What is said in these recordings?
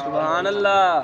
سبحان اللہ.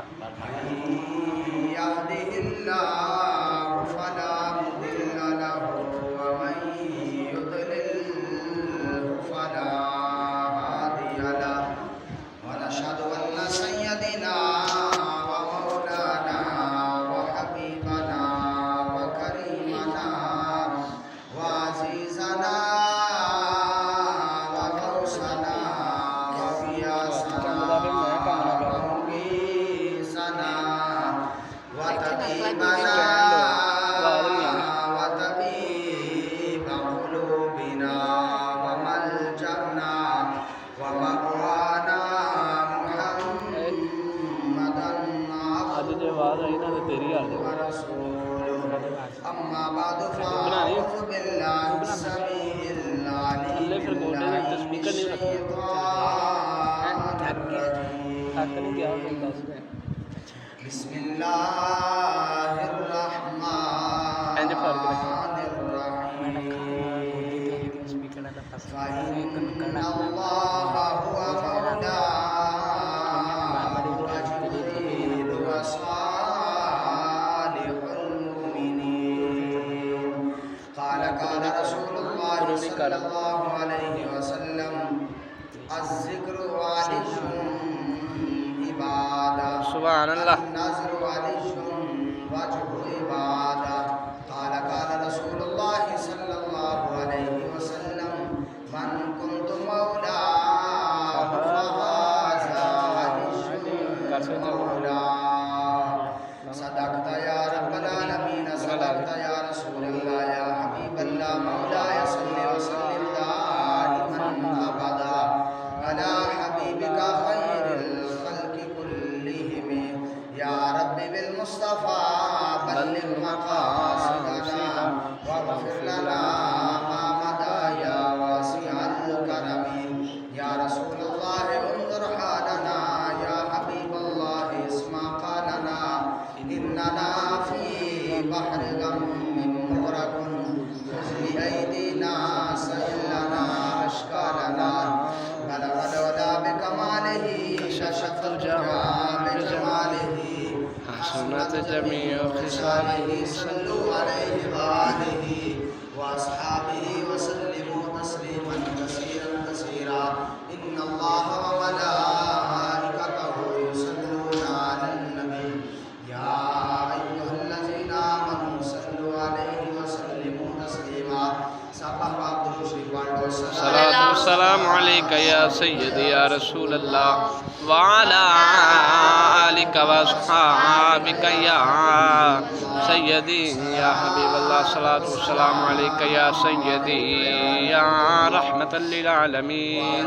بسم اللہ الرحمن الرحیم فإن اللہ هو مولانا جبریل وصالح المؤمنین قال رسول اللہ صلی اللہ علیہ وسلم الذکر علی سبحان اللہ. النظر علی وجہ عبادہ قال رسول اللہ صلی اللہ علیہ وسلم من کنت مولا فهذا علی مولا صدقت یا رب العالمین صدقت یا رسول اللہ یا حبیب اللہ مولاي صل وسلم دائما ابدا علی حبیبک خیر یا رب بالمصطفى بلغ مقاصدنا واغفر لنا ما مضى یا واسع الكرم یا رسول اللہ انظر حالنا یا حبیب اللہ اسمع قالنا اننا فی بحر غم مغرق خذ بأيدينا سهل لنا اشكالنا بلغ العلا بكماله كشف الجهى بجماله حسنت جميع خصاله صلوا عليه وآله وأصحابه وسلموا تسليما كثيرا كثيرا إن الله وملائكته يصلون على النبي يا أيها الذين آمنوا صلوا عليه وسلموا تسليما صلاة والسلام عليك يا سيدي يا رسول الله وعلى آلك وأصحابك يا سيدي يا حبيب الله صلاة والسلام عليك يا سيدي يا رحمة للعالمين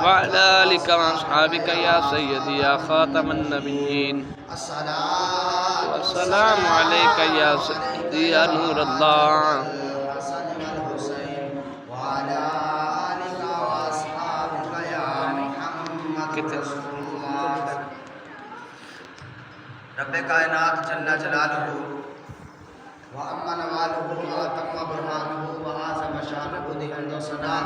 وعلى آلك وأصحابك يا سيدي يا خاتم النبيين والسلام عليك يا سيدي يا نور الله رب کائنات جل جلالہ وعم نوالہ واتم برہانہ وعظم شانہ دی حمد و ثنا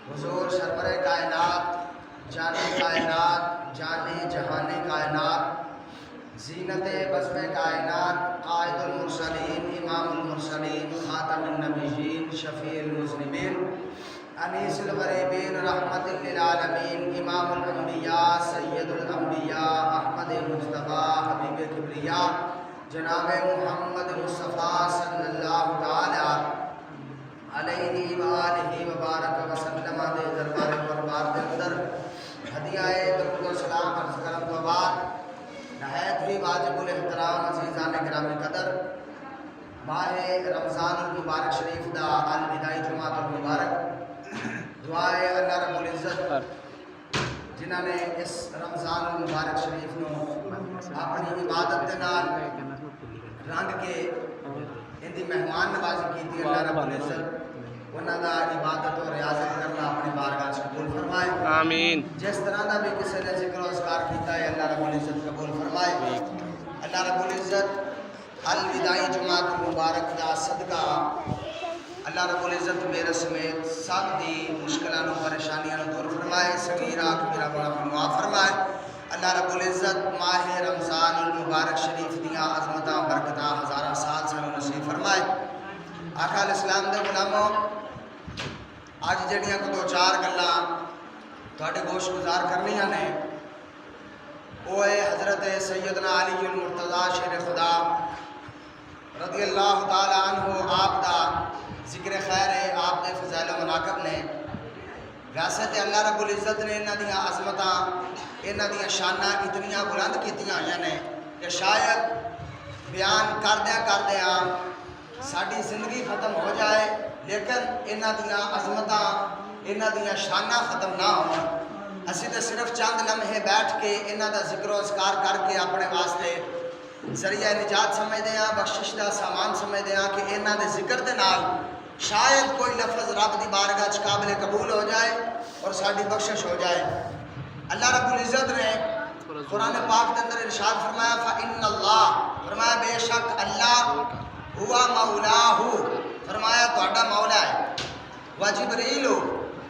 حضور سرور کائنات جان جہان کائنات زینت بزم کائنات قائد المرسلین امام المرسلین خاتم النبیین شفیع المذنبین انیس الغریبین رحمت للعالمین امام الانبیاء سید الانبیاء احمد مصطفیٰ حبیب کبریاء جناب محمد مصطفیٰ صلی اللہ تعالی علیہ وآلہ وبارک وسلم دے دربار قربار دے اندر ہدیہ درود و سلام عرض کرم تو بعد نہایت ہی واجب الاحترام عزیزان گرامی قدر ماہ رمضان المبارک شریف دا الوداعی جمعۃ المبارک دعائے اللہ رب العزت جنہاں نے اس رمضان المبارک شریف نو اپنی عبادت دے نال رنگ کے ان دی مہمان نوازی کی تھی اللہ رب العزت انہاں دا عبادت و ریاضت کرنا اپنی بارگاہ وچ قبول فرمائے آمین. جس طرح دا بھی کسی نے ذکر و اذکار کیتا ہے اللہ رب العزت قبول فرمائے. اللہ رب العزت الوداعی جماعت المبارک دا صدقہ اللہ رب العزت میرے سمیت سب دی مشکلوں پریشانیاں دور فرمائے صغیرہ کبیرہ گناہ معاف فرمائے. اللہ رب العزت ماہ رمضان المبارک شریف دیاں عظمتاں برکتاں ہزارہ سال سانو نصیب فرمائے. آقا علیہ السلام دے غلاموں اج جڑیاں کو دو چار گلاں تواڈے گوش گزار کرنیاں نے وہ ہے حضرت سیدنا علی المرتضیٰ شیر خدا رضی اللہ تعالی عنہ آپ دا ذکر خیر ہے آپ دے فضائل و مناقب نے. ویسے تے اللہ رب العزت نے انہاں دیاں عظمتاں انہاں دیاں شاناں اتنیاں بلند کیتیاں ہوئیاں نے کہ شاید بیان کردیاں ساری زندگی ختم ہو جائے لیکن انہاں دیاں عظمتاں انہاں دیاں شاناں ختم نہ ہوں. اسی تے صرف چند لمحے بیٹھ کے انہاں دا ذکر و اذکار کر کے اپنے واسطے ذریعہ نجات سمجھدے ہیں بخشش دا سامان سمجھدے ہیں کہ انہاں دے ذکر دے نال شاید کوئی لفظ رب دی بارگاہ وچ قابل قبول ہو جائے اور ساری بخشش ہو جائے. اللہ رب العزت نے قرآن پاک کے اندر ارشاد فرمایا فَإِنَّ اللَّهَ فرمایا بے شک اللہ ہوا مولاہ فرمایا تہاڈا مولا ہے. وجبریل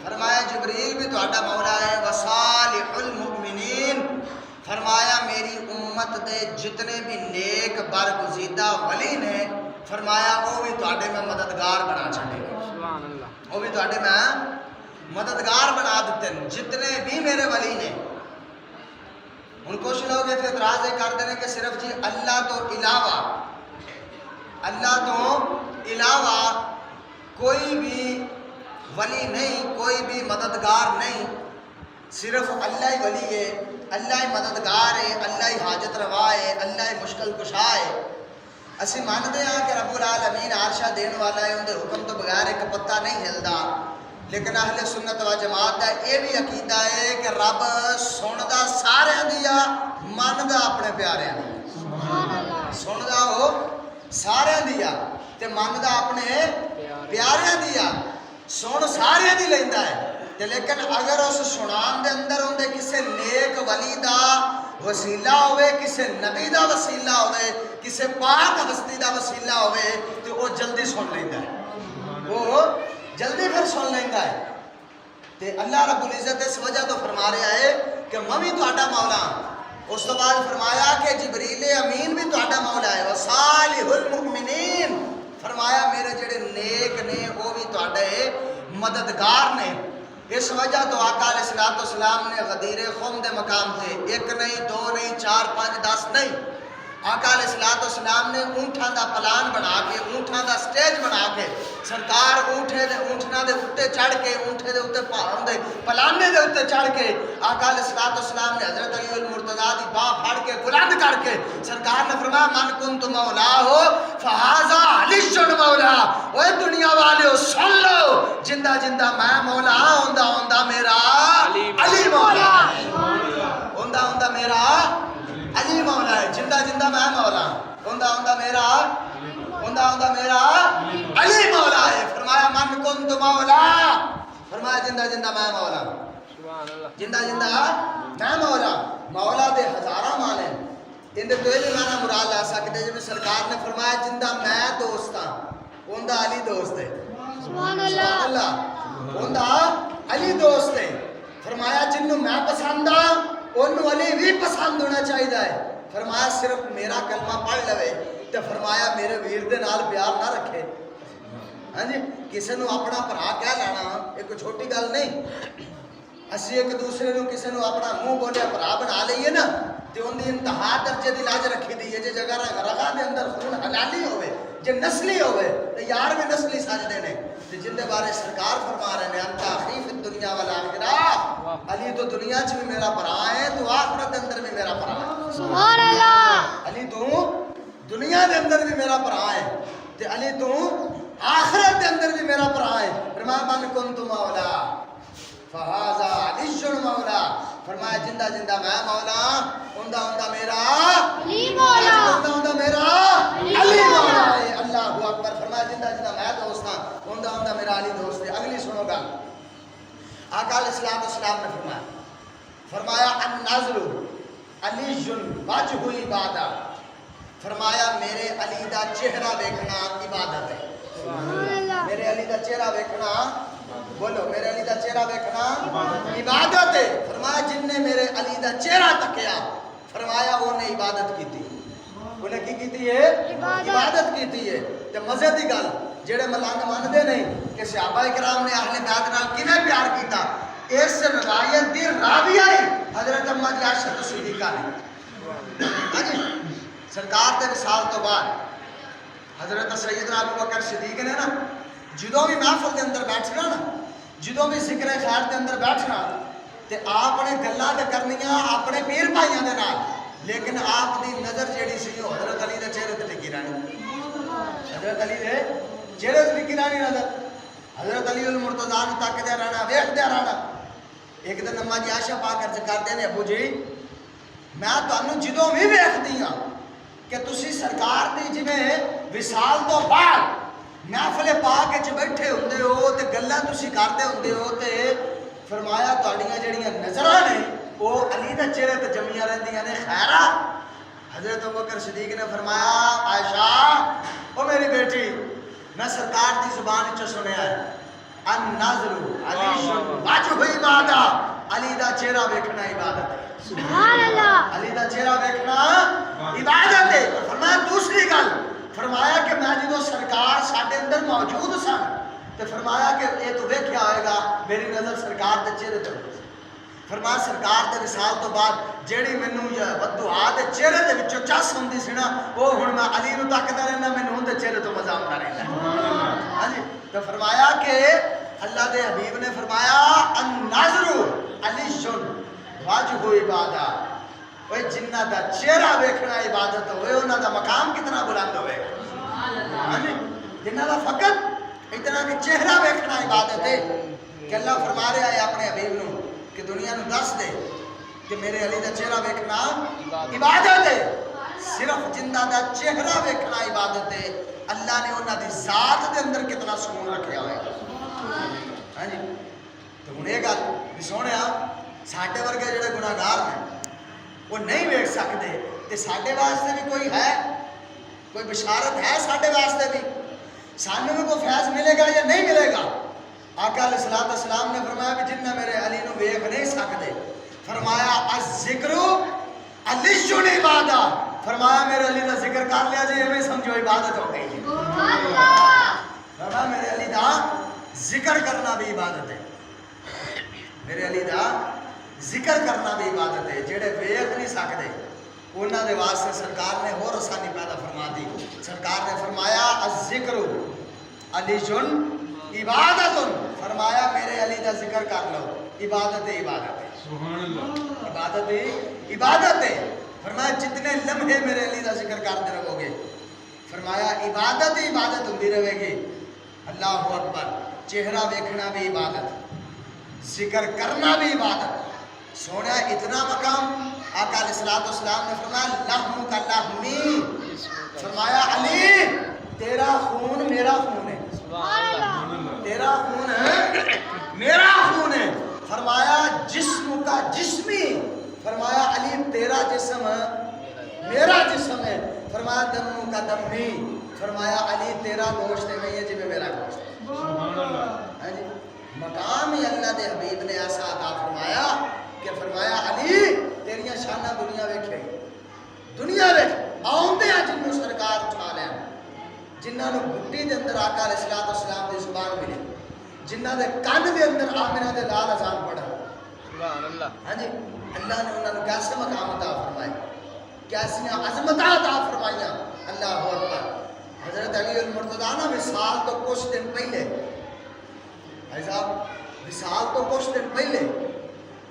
فرمایا جبریل بھی تہاڈا مولا ہے. وصالح المؤمنین فرمایا میری امت دے جتنے بھی نیک برگزیدہ ولی نے فرمایا وہ بھی تہاڈے میں مددگار بنا چھڑے گا. وہ بھی تہاڈے میں مددگار بنا دیتے ہیں جتنے بھی میرے ولی نے. ان کچھ لوگ یہ اعتراض کرتے ہیں کہ صرف جی اللہ تو علاوہ کوئی بھی ولی نہیں کوئی بھی مددگار نہیں صرف اللہ ہی ولی ہے اللہ ہی مددگار ہے اللہ ہی حاجت روا ہے اللہ ہی مشکل کشا ہے. اسی مانتے ہیں کہ رب العالمین عرشہ دین والا ہے ان دے حکم تو بغیر ایک پتا نہیں ہلدا. لیکن اہل سنت و جماعت کا یہ بھی عقیدہ ہے کہ رب سندا سارے دیا مندا اپنے پیارے سندا وہ سارے دیا تے مندا اپنے پیارے دیا سن سارے دی لیندا ہے. لیکن اگر اس سنان دے اندر اندے کسے نیک ولی دا وسیلہ ہوئے کسے نبی دا وسیلہ ہوئے کسے پاک ہستی دا وسیلہ ہوئے تو وہ جلدی سن لیندا ہے وہ جلدی پھر سن لیندا ہے. تے اللہ رب العزت اس وجہ تو فرما رہا ہے کہ میں بھی تہاڈا مولا. اس تو بعد فرمایا کہ جبریل امین بھی تہاڈا مولا ہے. وصالح المؤمنین فرمایا میرے جڑے نیک نے وہ بھی تہاڈے مددگار نے. اس وجہ تو آقا علیہ السلام نے غدیر خم دے مقام تھے ایک نہیں دو نہیں چار پانچ 10 نہیں. آقا علیہ السلام نے اونٹاں دا پلان بنا کے اونٹاں دا سٹیج بنا کے سرکار اونٹنا دے اتے چڑھ کے اونٹے دے اتے دے پلانے دے اتے چڑھ کے آقا علیہ السلام نے حضرت علی المرتضیٰ دی باہ پھڑ کے بلند کر کے سرکار نے فرمایا من کنت مولا ہو فہذا علی مولا. اوے دنیا والے سن لو جندہ جندہ میں مولا ہوندا میرا علی مولا ہوندا میرا علی مولا ہے. جندہ جندہ میں مولا ہوندا میرا علی مولا ہے. فرمایا من کنت مولا فرمایا جندہ جندہ میں مولا جندہ جندہ میں مولا. مولا دے ہزارہ معنی ان دے کوئی بھی معنی مراد لا سکتے جب سرکار نے فرمایا جندہ میں دوست ہاں ہوندا علی دوست ہے. سبحان اللہ ہوندا علی دوست ہے. فرمایا جنوں میں پسند ہاں انہوں علی بھی پسند ہونا چاہیے ہے. فرمایا صرف میرا کلمہ پڑھ لوے تو فرمایا میرے ویر دے نال پیار نہ رکھے. ہاں جی کسی نو اپنا بھرا کہہ لینا ایک چھوٹی گل نہیں. اسی ایک دوسرے نو کسی نو اپنا منہ بولیا بھرا بنا لئیے نا تو ان دی انتہا درجے دی لاج رکھی دی ہے. جے جگہ رگا دے اندر خون حلالی ہوئے جے نسلی ہوئے تو یار بھی نسلی سجدے نے. جن دے بارے سرکار فرما رہے ہیں انتا اخی فی الدنیا والآخرہ علی تو دنیا چ بھی میرا بھرا ہے تو آخرت دے اندر بھی میرا بھرا ہے. سبحان اللہ. علی تو دنیا دے اندر بھی میرا بھرا ہے تے علی تو آخرت دے اندر بھی میرا بھرا ہے. فرمایا من کنت مولا فہذا علی مولا. فرمایا جندہ جندہ میں مولا ہوندا میرا علی مولا ہوندا میرا علی مولا ہے. اللہ اکبر فرمایا جندا جندا میں دوست ہاں اوندا اوندا میرا علی دوست ہے اگلی سنو گل آقا علیہ الصلوۃ والسلام نے فرمایا النظر علی وجہ عبادت فرمایا میرے علی دا چہرہ دیکھنا عبادت ہے میرے علی دا چہرہ دیکھنا بولو میرے علی دا چہرہ دیکھنا عبادت ہے فرمایا جن نے میرے علی دا چہرہ تکیا فرمایا وہ نے عبادت کی تھی انہیں کی تھی ہے عبادت کی تھی ہے تے مزے دی گل جڑے ملنگ مانتے نہیں کہ صحابہ کرام نے اہل بیت نال کیویں پیار کیتا اس روایت دی راوی آئی حضرت اماں جی عائشہ صدیقہ نے ہاں جی سرکار دے وصال تو بعد حضرت سیدنا ابو بکر صدیق نے نا جدوں بھی محفل دے اندر بیٹھنا نا جدوں بھی ذکر خیر دے اندر بیٹھنا تے آپ نے گلاں تے کرنیاں اپنے پیر بھائیاں دے نال لیکن آپ دی نظر جیڑی سی وہ حضرت علی دے چہرے تے ٹکی رہنی حضرت علی دے چہرے تے ٹکی رہنی نظر حضرت علی المرتضیٰ نوں تکدے رہنا ویکھدے رہنا ایک دن اماں جی عائشہ پاک عرض کردے نے ابو جی میں تانوں جدوں بھی ویکھدی ہاں کہ تسی سرکار دی جویں وصال تو بعد محفل پاک وچ بیٹھے ہوندے ہو تے گلاں تسی کردے ہوندے ہو تے فرمایا تہاڈیاں جڑیاں نظراں نے وہ علی دے چہرے تے جمیاں رہندیاں نے خیرا حضرت ابوبکر صدیق نے فرمایا عائشہ او میری بیٹی میں سرکار دی زبان وچ سنیا ہے النظر علی وجہ عبادت علی دا چہرہ ویکھنا عبادت ہے سبحان اللہ علی دا چہرہ ویکھنا عبادت ہے فرمایا دوسری گل فرمایا کہ میں جدوں سرکار ساڈے اندر موجود سن تے فرمایا کہ اے تو ویکھیا ہوئے گا میری نظر سرکار دے چہرے تے فرمایا سرکار دے وصال تو بعد جیڑی مینوں بددعا دے چہرے دے وچوں چس ہوندی سی نا وہ ہن میں علی نوں تکدا رہنا مینوں اون دے چہرے تو مزہ آندا رہندا ہاں جی تو فرمایا کہ اللہ دے حبیب نے فرمایا النظر علی وجہ عبادت اوے جنہ دا چہرہ ویکھنا عبادت ہوئے انہاں دا مقام کتنا بلند ہوئے ہاں جی جنہ دا فقط اتنا کہ چہرہ ویکھنا عبادت ہے کہ اللہ فرما رہا ہے اپنے حبیب نوں کہ دنیا نوں دس دے کہ میرے علی دا چہرہ ویکھنا عبادت ہے صرف جنہ دا چہرہ ویکھنا عبادت ہے اللہ نے انہاں دی ذات دے اندر کتنا سکون رکھیا ہوئے ہاں جی تو ہن یہ گل بھی سونیا ساڈے ورگے جڑے گناہگار نے وہ نہیں ویکھ سکتے تے ساڈے واسطے بھی کوئی ہے کوئی بشارت ہے ساڈے واسطے بھی سانوں بھی کوئی فیض ملے گا یا نہیں ملے گا آقا علیہ الصلوۃ والسلام نے فرمایا کہ جنہ میرے علی نو ویکھ نہیں سکتے فرمایا الذکر علی عبادت فرمایا میرے علی دا ذکر کر لیا جی ایویں سمجھو عبادت ہو گئی فرمایا میرے علی دا ذکر کرنا بھی عبادت ہے میرے علی دا ذکر کرنا بھی عبادت ہے جڑے ویکھ نہیں سکتے انہاں دے واسطے سرکار نے اور آسانی پیدا فرما دی سرکار نے فرمایا الذکر علی عبادت فرمایا میرے علی دا ذکر کر لو عبادت ہے عبادت ہے سبحان اللہ عبادت ہے عبادت ہے فرمایا جتنے لمحے میرے علی دا ذکر کرتے رہو گے فرمایا عبادت ہی عبادت ہوتی رہے گی اللہ اکبر چہرہ دیکھنا بھی عبادت ذکر کرنا بھی عبادت سونا اتنا مقام آقا علیہ الصلوۃ والسلام نے فرمایا لحم کا لحمی فرمایا علی تیرا خون میرا خون ہے تیرا خون ہے میرا خون ہے فرمایا جسم کا جسمی فرمایا علی تیرا جسم میرا جسم ہے فرمایا دم کا دمی فرمایا علی تیرا گوشت ہے نہیں ہے جی میرا گوشت ہے جی مقام ہی اللہ دے حبیب نے ایسا عطا فرمایا کہ فرمایا علی تیریاں شانہ دنیا ویکھے دنیا ویکھ آؤندے ہیں جنہوں سرکار اٹھا لیا جنہاں نو گھٹی دے اندر آقا علیہ الصلوۃ والسلام دی زبان ملی جنہاں دے کان دے اندر آمنہ دے لال اذان پڑھا سبحان اللہ ہاں جی اللہ نے انہاں نو کیسے مقام عطا فرمائے کیسی عظمتاں عطا فرمائیاں اللہ اکبر حضرت علی المرتضیٰ نا وصال تو کچھ دن پہلے بھائی صاحب وصال تو کچھ دن پہلے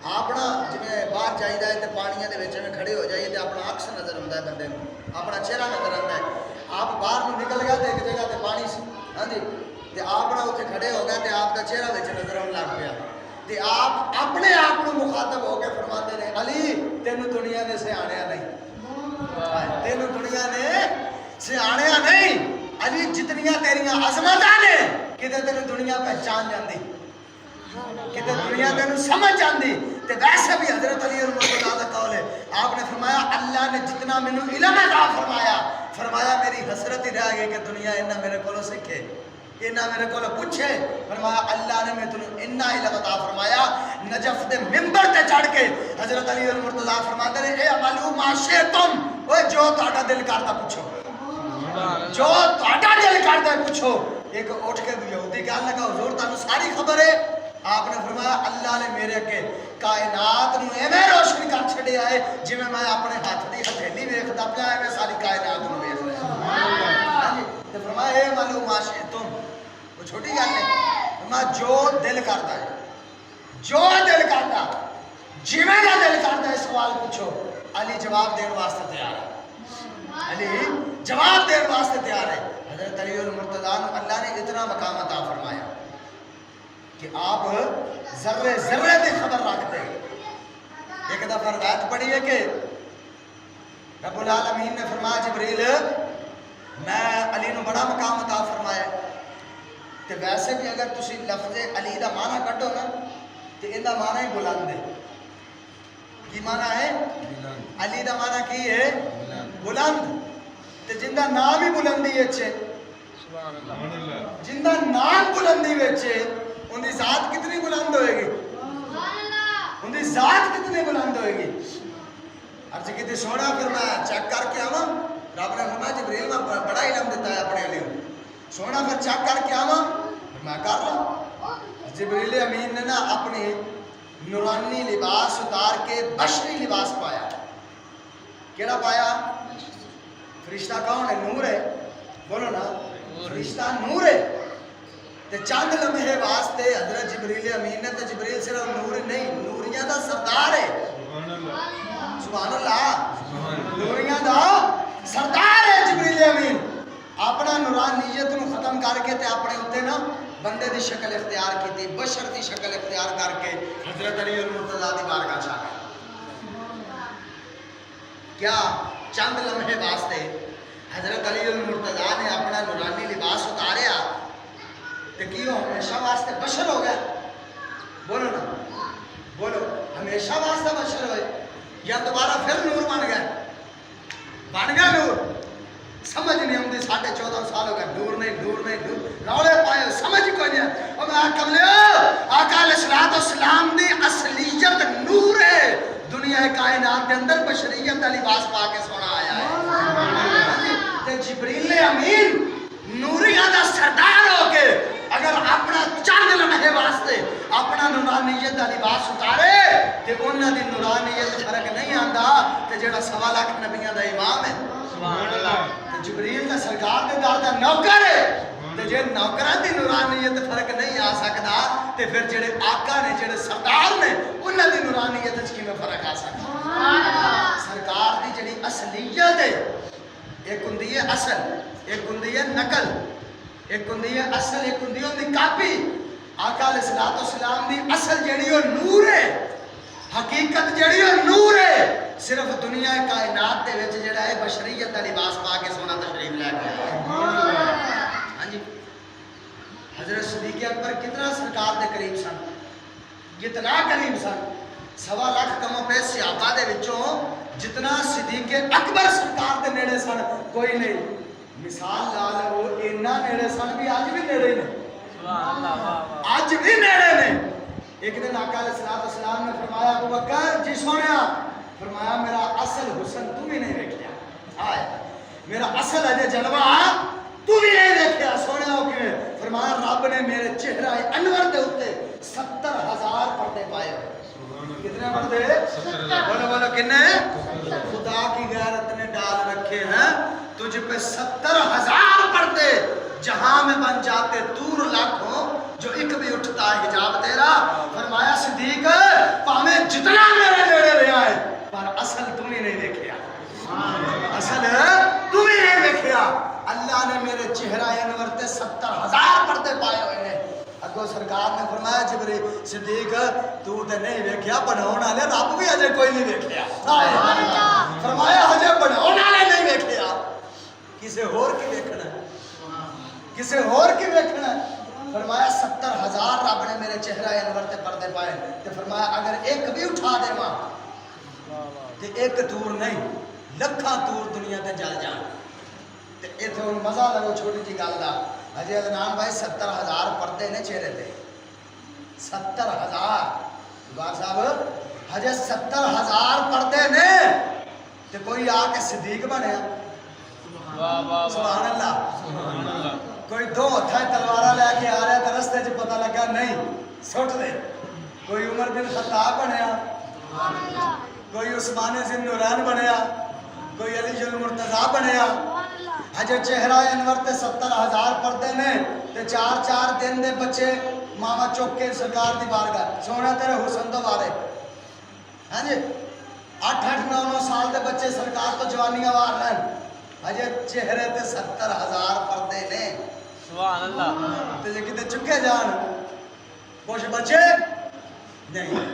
اپنا جویں باہر جائیدا ہے تے پانیاں دے وچ میں کھڑے ہو جائیے تے اپنا عکس نظر آندا ہے بندے نوں اپنا چہرہ نظر آندا ہے آپ باہر نوں نکل گیا تے ایک جگہ تے پانی سی ہاں جی تے آپ اوتھے کھڑے ہو گئے تے آپ دا چہرہ وچ نظر آن لگ پیا تے آپ اپنے آپ نوں مخاطب ہو کے فرماتے نے علی تینوں دنیا نے سیاںیا نہیں تینوں دنیا نے سیاںیا نہیں علی جتنیاں تیریاں عظمتاں نے کدے تینوں دنیا پہچان جاندی کدے دنیا تینوں سمجھ جاندی تے ویسے بھی حضرت علی المرتضیٰ کا قول ہے آپ نے فرمایا اللہ نے جتنا مینوں علم عطا فرمایا میری حسرت ہی رہ گئی کہ دنیا انہاں میرے کولوں سکھے انہاں میرے کولوں پوچھے فرمایا اللہ نے میں تینوں اتنا علم عطا فرمایا نجف دے ممبر تے چڑھ کے حضرت علی المرتضیٰ فرماتے نے اے عملو ما شئتم اوے جو تہاڈا دل کردا پوچھو جو تہاڈا دل کردا پوچھو ایک اٹھ کے یہودی کہنے لگا حضور تانوں ساری خبر ہے آپ نے فرمایا اللہ نے میرے اگے کائنات نو ایویں روشن کر چھڑیا ہے جویں میں اپنے ہاتھ دی ہتھیلی ویکھدا پیا ایویں ساری کائنات نو ویکھ رہا ہاں جی تے فرمایا اے معلوم ماشے تم وہ چھوٹی گل ہے فرمایا جو دل کردا ہے جو دل کردا جویں دا دل کردا ہے سوال پوچھو علی جواب دین واسطے تیار ہے علی جواب دین واسطے تیار ہے حضرت علی المرتضیٰ نے اللہ نے اتنا مقام عطا فرمایا کہ آپ ذرے ذرے کی خبر رکھتے ایک دفعہ روایت پڑھی ہے کہ رب العالمین نے فرمایا جبریل میں علی نو بڑا مقام عطا فرمایا تے ویسے بھی اگر تسی لفظ علی دا معنی کڈو نا تے ان دا معنی ہی بلند ہے کی معنی ہے علی دا معنی کی ہے بلند تے جن دا نام ہی بلندی اچھے جن دا نام بلندی وچے ان کی ذات کتنی بلند ہوئے گی ان کی ذات کتنی بلند ہوئے گی عرض کتنی سونا پھر میں چیک کر کے آواں رب نے فرمایا جبریل میں بڑا علم دیتا ہے اپنے علی سونا پھر چیک کر کے آواں میں کر رہا جبریل امین نے نا اپنی نورانی لباس اتار کے بشری لباس پایا کیڑا پایا فرشتہ کون ہے نور ہے بولو نا فرشتہ نور ہے تے چند لمحے واسطے حضرت جبریل امین نے تے جبریل صرف نور نہیں نوریاں دا سردار ہے سبحان اللہ نوریاں دا سردار ہے جبریل امین اپنا نورانیت نو ختم کر کے تے اپنے اوتے نا بندے دی شکل اختیار کیتی بشر دی شکل اختیار کر کے حضرت علی المرتضیٰ دی بارگاہ چ گئے کیا چند لمحے واسطے حضرت علی المرتضیٰ نے اپنا نورانی لباس اتاریا تے کیوں ہمیشہ واسطے بشر ہو گیا بولو نا بولو ہمیشہ واسطے بشر ہوئے یا دوبارہ پھر نور بن گیا نور سمجھ نہیں آتی 14.5 سال ہو گئے نور نہیں روڑے پائے سمجھ کوئی نہیں اور میں کملیو آقا علیہ الصلوۃ والسلام دی اصلیت نور ہے دنیا کائنات کے اندر بشریت کا لباس پا کے سونا آیا ہے تے جبریل امین نوریاں دا سردار ہو کے اگر اپنا چند لمحے واسطے اپنا نورانیت دا لباس اتارے تے انہاں دی نورانیت فرق نہیں آندا تے جڑا 1.25 لاکھ نبیاں دا امام ہے سبحان اللہ تے جبریل دا سرکار دے در دا نوکر ہے تے جے نوکراں دی نورانیت فرق نہیں آ سکدا تے پھر جڑے آقا نے جڑے سردار نے انہاں دی نورانیت وچ کیویں فرق آ سکدا سبحان اللہ سرکار دی جڑی اصلیت ہے ایک ہوندی ہے اصل ایک ہوندی ہے نقل ایک ہوندی ہے اصل ایک ہوندی ہے کاپی آقا علیہ الصلوۃ والسلام دی اصل جڑی او نور ہے حقیقت جڑی او نور ہے صرف دنیا کائنات دے وچ جڑا ہے بشریت دا لباس پا کے سونا تشریف لے کے آیا ہاں جی حضرت صدیق اکبر کتنا سرکار دے قریب سن کتنا قریب سن 1.25 لاکھ کم و بیش صحابہ دے وچوں جتنا صدیق اکبر سرکار دے نیڑے سن کوئی نہیں مثال لا لو اینا نیڑے سن بھی آج بھی نیڑے نے آج بھی نیڑے نے ایک دن آقا علیہ الصلوۃ والسلام نے فرمایا ابو بکر جی سونیا فرمایا میرا اصل حسن تو بھی نہیں دیکھیا آئے میرا اصل ہے جلوہ تو بھی نہیں دیکھیا سونیا ہو کے فرمایا رب نے میرے چہرہ انور دے ہوتے 70,000 پردے پائے ہوئے کتنے پردے بولو کنے خدا کی غیرت نے ڈال رکھے ہیں تجھ پہ 70,000 پردے جہاں میں بن جاتے دور لاکھوں جو ایک بھی اٹھتا ہے حجاب تیرا فرمایا صدیق پاویں جتنا میرے نیڑے رہا ہے پر اصل تم ہی نہیں دیکھیا اصل تم ہی نہیں دیکھیا اللہ نے میرے چہرہ انور تے 70,000 پردے پائے ہوئے ہیں اگو سرکار نے فرمایا جبریل صدیق تو تے نہیں دیکھیا بناون والے رب بھی اجے کوئی نہیں دیکھیا فرمایا اجے بناون والے نہیں دیکھیا کسے اور کی دیکھنا کسے اور کی ویکھنا ہے؟ فرمایا 70,000 رب نے میرے چہرہ انور تے پردے پائے تے فرمایا اگر ایک بھی اٹھا دے ماں تے ایک دور نہیں لکھاں دور دنیا تے جل جان تے ایتھے ہن مزہ لگو چھوٹی جی گل دا اجے عدنان بھائی 70,000 پردے نے چہرے تے 70,000 بار صاحب ہجے 70,000 پردے نے تے کوئی آ کے صدیق بنیا سبحان اللہ کوئی دو ہتھاں تلوارا لے کے آ رہا ہے تو رستے چ پتہ لگا نہیں سٹ دے کوئی عمر بن خطاب بنیا کوئی عثمان ذی النورین بنیا کوئی علی المرتضیٰ بنیا ہجے چہرہ انور تے 70,000 پردے نے تے 4 دن دے بچے ماما چوک کے سرکار دی بارگاہ سونا تیرے حسن تو وارے ہاں جی 8-9 سال دے بچے سرکار تو جوانیاں وار رہن ہجے چہرے تے 70,000 پردے نے سبحان اللہ تے جے کتے چکے جان کچھ بچے نہیں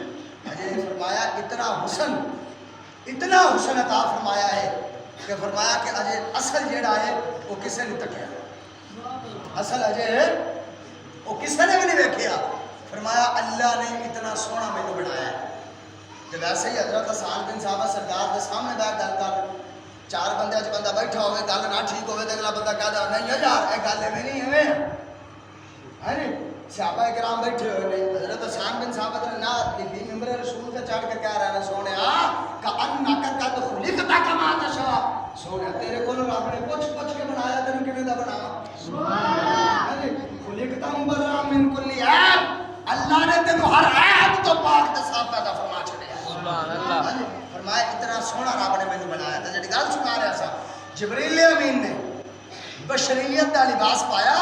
ہجے فرمایا اتنا حسن عطا فرمایا ہے کہ فرمایا کہ اجے اصل جیڑا ہے وہ کسے نہیں تکیا اصل اجے وہ کسے نے بھی نہیں ویکھیا فرمایا اللہ نے اتنا سونا مینوں بنایا ہے تے ویسے ہی حضرت حسن بن صاحب سرکار دے سامنے بیٹھ گل کر 4 بندے اچ بندہ بیٹھا ہوئے گل نہ ٹھیک ہوئے تے اگلا بندہ کہدا نہیں یار اے گل ایویں نہیں ایویں ہے جی صحابہ کرام بیٹھے ہوئے نے حضرت حسن بن ثابت نے نعت لکھی ممبر رسول تے چڑھ کے کہہ رہے ہیں سونیا کہ انک قد خلقت کما تشاء سونیا تیرے کول رب نے پوچھ کے بنایا تینوں کیویں دا بنایا سبحان اللہ خلقت مبرأ من کل عیب اللہ نے تینوں ہر عیب تو پاک تے صاف پیدا فرما چھڑیا سبحان اللہ فرمایا اتنا سونا رب نے مینوں بنایا تے جڑی گل سنا رہا سا جبریل امین نے بشریت دا لباس پایا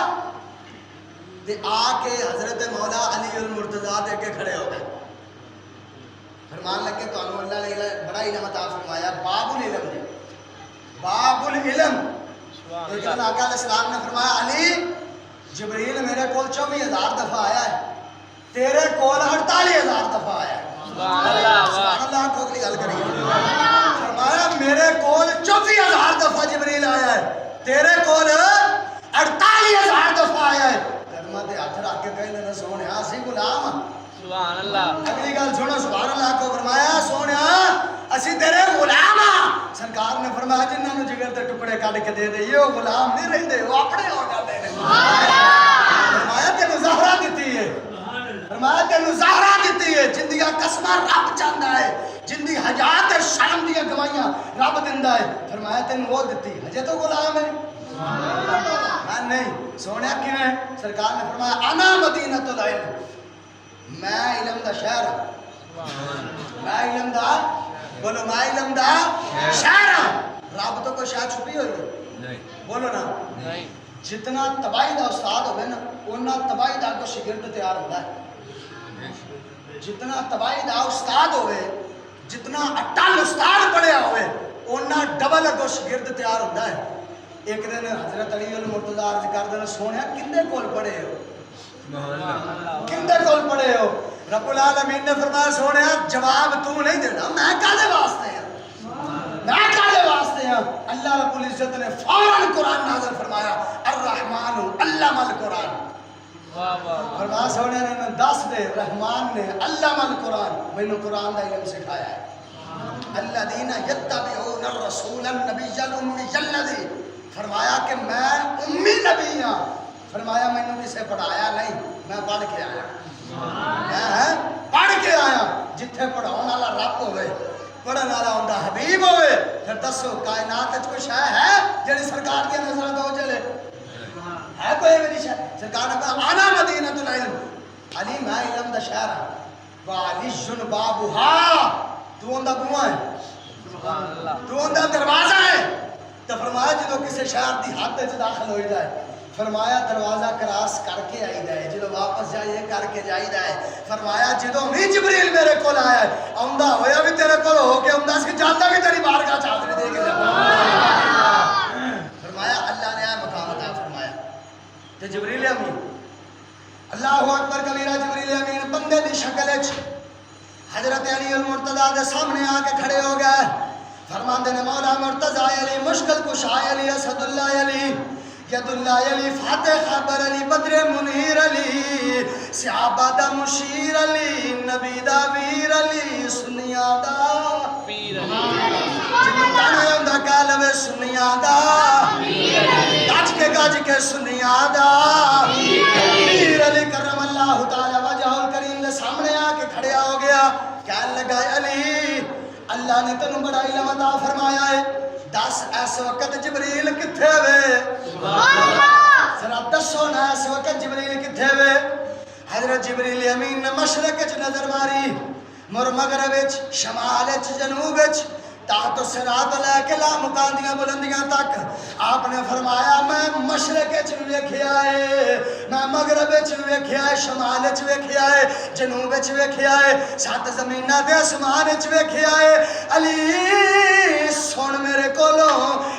تے آ کے حضرت مولا علی المرتضیٰ دے کے کھڑے ہو گئے فرمان لگے تو اللہ نے بڑا علم عطا فرمایا باب العلم نے باب العلم ایک دن آقا علیہ السلام نے فرمایا علی جبریل میرے کول 24,000 دفعہ آیا ہے تیرے کول 48,000 دفعہ آیا ہے سبحان اللہ کو اگلی گل کریے فرمایا میرے کول 24,000 دفعہ جبریل آیا ہے تیرے کول 48,000 دفعہ آیا ہے تے ہاتھ رکھ کے کہنے نے سونیا اسی غلام سبحان اللہ اگلی گل سنو سبحان اللہ کو فرمایا سونیا اسی تیرے غلام ہاں سرکار نے فرمایا جنہاں نوں جگر تے ٹکڑے کڈ کے دے دے یہ غلام نہیں رہندے وہ اپنے ہو جاندے نے فرمایا تینوں زہرا دتی ہے فرمایا تینوں زہرا دتی ہے جندیاں قسماں رب چاہندا ہے جندی حیا تے شرم دی گواہیاں رب دیندا ہے فرمایا تینوں وہ دتی ہجے تو غلام ہے نہیں سونے کیویں سرکار نے فرمایا انا مدینۃ العلم میں علم دا شہر میں علم دا بولو میں علم دا شہر رب تو کوئی شاید چھپی ہوئی نہیں بولو نا نہیں جتنا تباہی دا استاد ہوئے نا اتنا تباہی دا کو شاگرد تیار ہوتا ہے جتنا تباہی دا استاد ہوئے جتنا اٹل استاد پڑھیا ہوئے اتنا ڈبل اگو شاگرد تیار ہوتا ہے ایک دن حضرت علی المرتضیٰ عرض کر دینا سونے کندے کول پڑھے ہو کندے کول پڑھے ہو رب العالمین نے فرمایا سونے جواب تو نہیں دینا میں کالے واسطے ہیں میں کالے واسطے ہیں اللہ رب العزت نے فوراً قرآن نازل فرمایا الرحمن علم القرآن فرمایا سونے نے 10 دے رحمان نے علم القرآن میں نے قرآن دا علم سکھایا ہے الذین یتبعون الرسول النبی الامی الذی فرمایا کہ میں امی نبی ہاں فرمایا میں نے کسے پڑھایا نہیں میں پڑھ کے آیا میں پڑھ کے آیا جتھے پڑھاؤن والا رب ہوئے پڑھن والا ہوندا حبیب ہوئے پھر دسو کائنات وچ کوئی شے ہے جڑی سرکار دی نظر تو چلے ہے کوئی میری شے سرکار نے کہا انا مدینۃ العلم علی میں علم دا شہر ہاں وعلی بابھا تو اوندا بوئا ہے سبحان اللہ تو اوندا دروازہ ہے تو فرمایا جدو کسی شہر دی حد وچ داخل ہوئی جائے فرمایا دروازہ کراس کر کے آئی جائے جدو واپس جائیے کر کے جائی جائے فرمایا جدو بھی جبریل میرے کول آیا ہے آندا ہویا بھی تیرے کول ہو کے آندا سی جاندا بھی تیری بارگاہ چادر دے کے جانا فرمایا اللہ نے مقام عطا فرمایا تے جبریل امین اللہ اکبر کبیرہ جبریل امین بندے دی شکل وچ حضرت علی المرتضیٰ دے سامنے آ کے کھڑے ہو گئے فرماندے نے مولا مرتضیٰ علی مشکل کشا علی اسد اللہ علی ید اللہ علی فاتح خبر علی بدر منیر علی صحابہ دا مشیر علی نبی دا ویر علی سنیا دا پیر جنہوں کہنا ہے اندھا کالوے سنیا دا گاج کے سنیا دا پیر علی کرم اللہ تعالی وجہ الکریم نے سامنے آ کے کھڑیا ہو گیا کہنے لگا علی اللہ نے تنوں بڑا علم عطا فرمایا ہے دس اس وقت جبریل کتھے وے ذرا دسو نا اس وقت جبریل کتھے وے حضرت جبریل امین نے مشرق وچ نظر ماری مر مغرب وچ شمال وچ جنوب وچ تحت صراط لے کے لا مکان دیاں بلندیاں تک آپ نے فرمایا میں مشرق وچ ویکھیا ہے میں مغرب وچ ویکھیا ہے شمال وچ ویکھیا ہے جنوب وچ ویکھیا ہے سات زمیناں تے آسمان وچ ویکھیا ہے علی سن میرے کولوں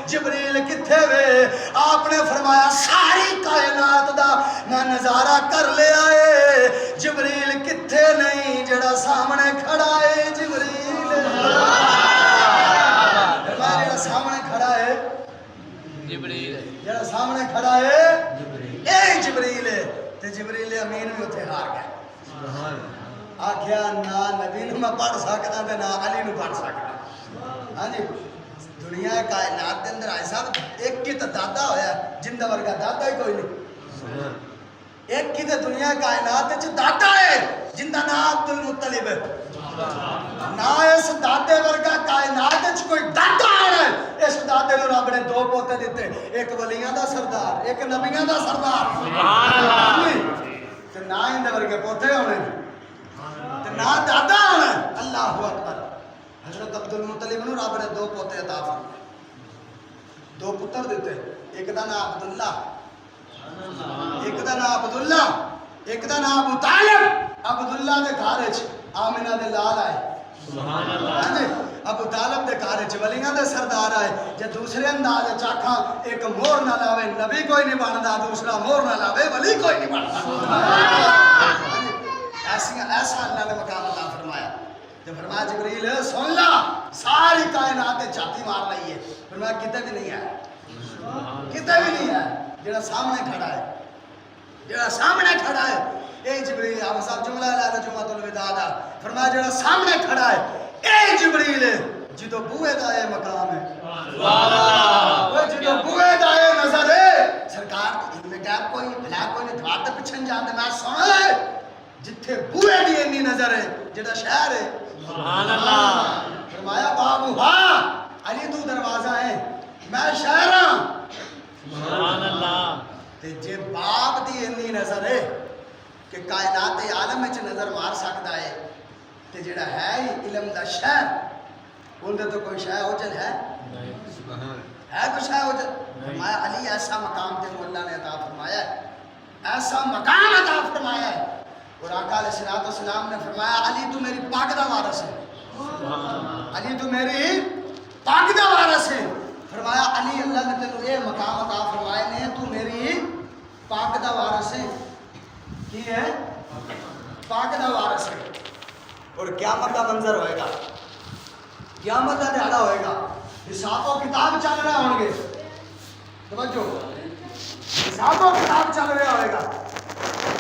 جبریل کتھے وے آپ نے فرمایا ساری کائنات دا میں نظارہ کر لیا ہے جبریل کتھے نہیں جڑا سامنے کھڑا ہے جبریل جڑا سامنے کھڑا ہے جبریل جڑا سامنے کھڑا ہے اے جبریل ہے تے جبریل امین بھی اتھے ہار گیا آکھیا نہ نبی نو میں پڑھ سکتا تے نہ علی نو پڑھ سکتا ہاں جی دنیا کائنات دے اندر آئے صاحب ایک کی تو دادا ہویا جندہ ورگا دادا ہی کوئی نہیں ایک کی تو دنیا کائنات دے دادا ہے جندہ نا عبد المطلب ہے نہ اس دادے ورگا کائنات وچ کوئی دادا ہے اس دادے نو رب نے دو پوتے دیتے ایک ولیاں دا سردار ایک نبیاں دا سردار سبحان اللہ تے نہ اندے ورگے پوتے ہونے تے نہ دادا ہونا اللہ اکبر حضرت عبد المطلب نو رب نے دو پوتے عطا فرمائے دو پتر دیتے ایک دا نام عبداللہ ایک دا نام عبداللہ ایک دا نام ابو طالب عبداللہ دے گھر وچ آمنہ دے لال آئے سبحان اللہ ابو طالب دے گھر وچ ولیاں دے سردار آئے جے دوسرے انداز وچ آکھاں ایک مہر نہ لاوے نبی کوئی نہیں بندا دوسرا مہر نہ لاوے ولی کوئی نہیں بندا ایسا اللہ نے مقام عطا فرمایا تو فرمایا جبریل سن لا ساری کائنات چھاتی مار رہی ہے فرمایا کتے بھی نہیں ہے کتے بھی نہیں ہے جڑا سامنے کھڑا ہے جڑا سامنے کھڑا ہے اے جبریل آپ صاحب جملہ لا جمعۃ الوداع دا فرمایا جڑا سامنے کھڑا ہے اے جبریل جدو بوئے دا اے مقام ہے سبحان اللہ وہ جدو بوئے دا اے نظر ہے سرکار علم غیب کوئی بلا کوئی نہیں دوار تے پچھن جاندے میں سن لے جتھے بوئے دی انی نظر ہے جڑا شہر ہے سبحان اللہ فرمایا بابو ہاں علی تو دروازہ ہے میں شہر ہاں سبحان اللہ تے جے باپ دی انی نظر ہے کہ کائنات عالم وچ نظر مار سکتا ہے تے جڑا ہے ہی علم دا شہر اندے تو کوئی شے اوجل ہے ہے کوئی شے اوجل فرمایا علی ایسا مقام تینوں اللہ نے عطا فرمایا ہے ایسا مقام عطا فرمایا ہے اور آقا علیہ السلام نے فرمایا علی تو میری پاک دا وارث ہے علی تو میری پاک دا وارث ہے فرمایا علی اللہ نے تینوں یہ مقام عطا فرمائے نے تو میری پاک دا وارث ہے کی ہے پاک دا وارث ہے اور قیامت کا منظر ہوئے گا قیامت کا دہاڑا ہوئے گا حساب و کتاب چل رہے ہوں گے توجہ حساب و کتاب چل رہا ہوئے گا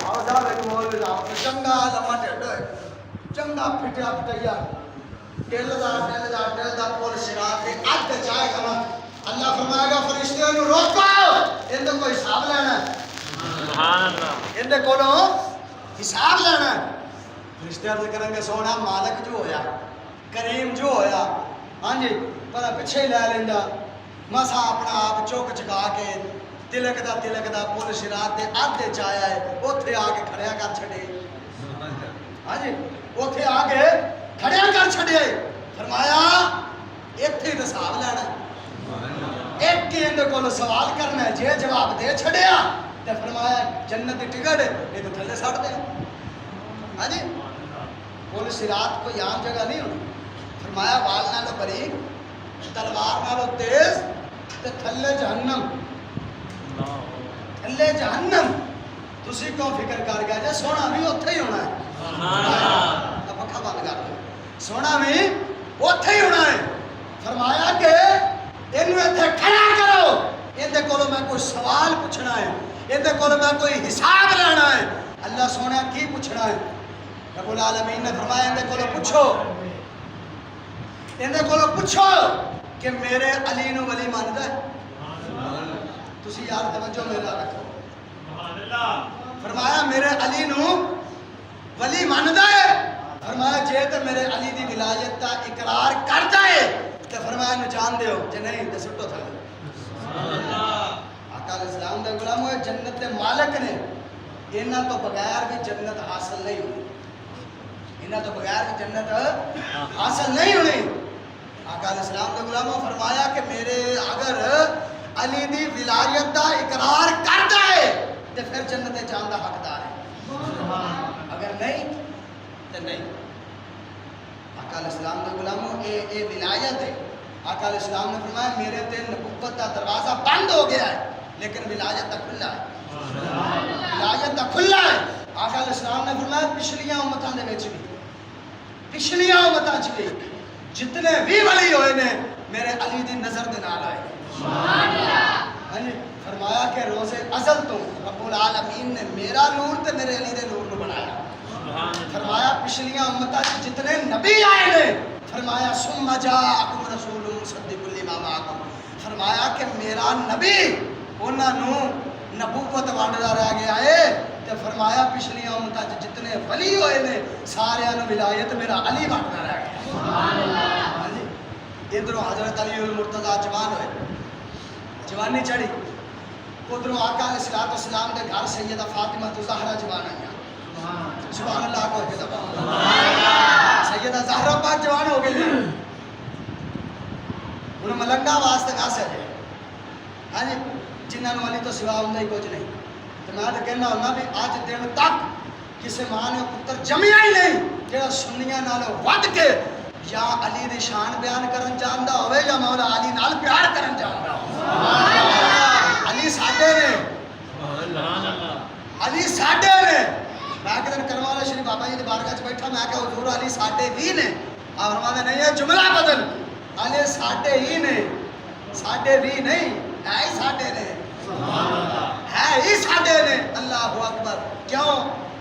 آؤ صاحب ایک مولوی صاحب چنگا لمحہ ٹھڈ ہوئے چنگا پھٹیا پھٹیا ٹل دا پول سرا کے اگ جائے گا اللہ فرمائے گا فرشتوں نو روکو ان دا کوئی حساب لینا ہے سبحان اللہ ان دے کولوں حساب لینا ہے فرشتے عرض کریں گے سونا مالک جو ہویا کریم جو ہویا ہاں جی پر پیچھے لے لیندا مسا اپنا آپ چوک چکا کے تلک دا پل سرات دے آدھے چایا ہے اوتھے آ کے کھڑیا کر چھڑے ہاں جی اوتھے آ کے کھڑیا کر چھڑے فرمایا ایتھے تے حساب لینا ایک کے اندر کول سوال کرنا ہے جے جواب دے چھڑیا تے فرمایا جنت دی ٹکٹ یہ تو تھلے سٹ دے ہاں جی پل سرات کوئی عام جگہ نہیں ہونا فرمایا وال نالو باریک تلوار نالو تیز تے تھلے جہنم تھلے جہنم تسی کیوں فکر کر گیا جے سونا بھی اوتھے ہی ہونا ہے پکھا بند کر دو سونا بھی اوتھے ہی ہونا ہے فرمایا کہ اینو ایتھے کھڑا کرو اندے کولوں میں کوئی سوال پوچھنا ہے، اندے کولوں میں کوئی حساب لینا ہے۔ اللہ سونے کی پوچھنا ہے؟ رب العالمین نے فرمایا اندے کولوں پوچھو، اندے کولوں پوچھو کہ میرے علی نو ولی ماندا ہے؟ تسی یار توجہ میرا رکھو۔ فرمایا میرے علی نو ولی ماندا ہے؟ فرمایا جے تے میرے علی دی ولایت دا اقرار کردا ہے تے فرمایا نو جان دیو، جے نہیں تے سٹو تھلے۔ آقا علیہ السلام دے غلام ہوئے جنت دے مالک نے، انہاں تو بغیر بھی جنت حاصل نہیں ہوئی، انہاں تو بغیر بھی جنت حاصل نہیں ہوئی۔ آقا علیہ السلام دے غلاموں فرمایا کہ میرے اگر علی دی ولایت دا اقرار کردا ہے تے پھر جنت جان دا حقدار ہے، اگر نہیں تے نہیں۔ آقا علیہ السلام دے غلاموں اے ولایت ہے۔ آقا علیہ السلام نے فرمایا میرے تے نبوت دا دروازہ بند ہو گیا ہے لیکن ولایت دا کھلا ہے، ولایت دا کھلا ہے۔ آقا علیہ السلام نے فرمایا پچھلیاں امتاں دے وچ بھی، پچھلیاں امتاں چ بھی جتنے بھی ولی ہوئے نے میرے علی دی نظر دے نال آئے۔ فرمایا کہ روز ازل تو رب العالمین نے میرا نور تے میرے علی دے نور نو بنایا۔ فرمایا پچھلیاں امتاں چ جتنے نبی آئے نے، فرمایا ثم جاءکم رسول مصدق لما معکم، فرمایا کہ میرا نبی انہاں نو نبوت وانڈدا رہ گیا ہے تے فرمایا پچھلیاں امتاں چ جتنے ولی ہوئے نے سارے نو ولایت میرا علی وانڈدا رہ گیا۔ سبحان اللہ۔ ادھروں حضرت علی المرتضیٰ جوان ہوئے، جوانی چڑھی، ادھروں آقا علیہ السلام دے گھر سیدہ فاطمہ زہرا جوان آئی۔ سبحان اللہ کو سیدہ زہرا پاک جوان ہو گئی، انہوں ملنگا واسطے گھر سے جائے، ہاں جی، جنہاں نو علی تو سوا ہوں نہیں کچھ نہیں۔ تو میں تو کہنا ہونا بھی آج دن تک کسی ماں نے پتر جمیا ہی نہیں جہاں سنیاں نالوں ود کے یا علی دی شان بیان کرن جاندا ہوئے یا مولا علی نال پیار کرن جاندا ہوئے۔ علی ساڈے نے، علی ساڈے نے۔ میں ایک دن کرما والا شریف بابا جی دی بارگاہ چ بیٹھا، میں کہا حضور علی ساڈے بھی نے، آپ فرماندے نہیں ہے جملہ بدل، علی ساڈے ہی نے، ساڈے بھی نہیں، ہے ہی ساڈے نے، ہے ہی ساڈے نے۔ اللہ اکبر۔ کیوں؟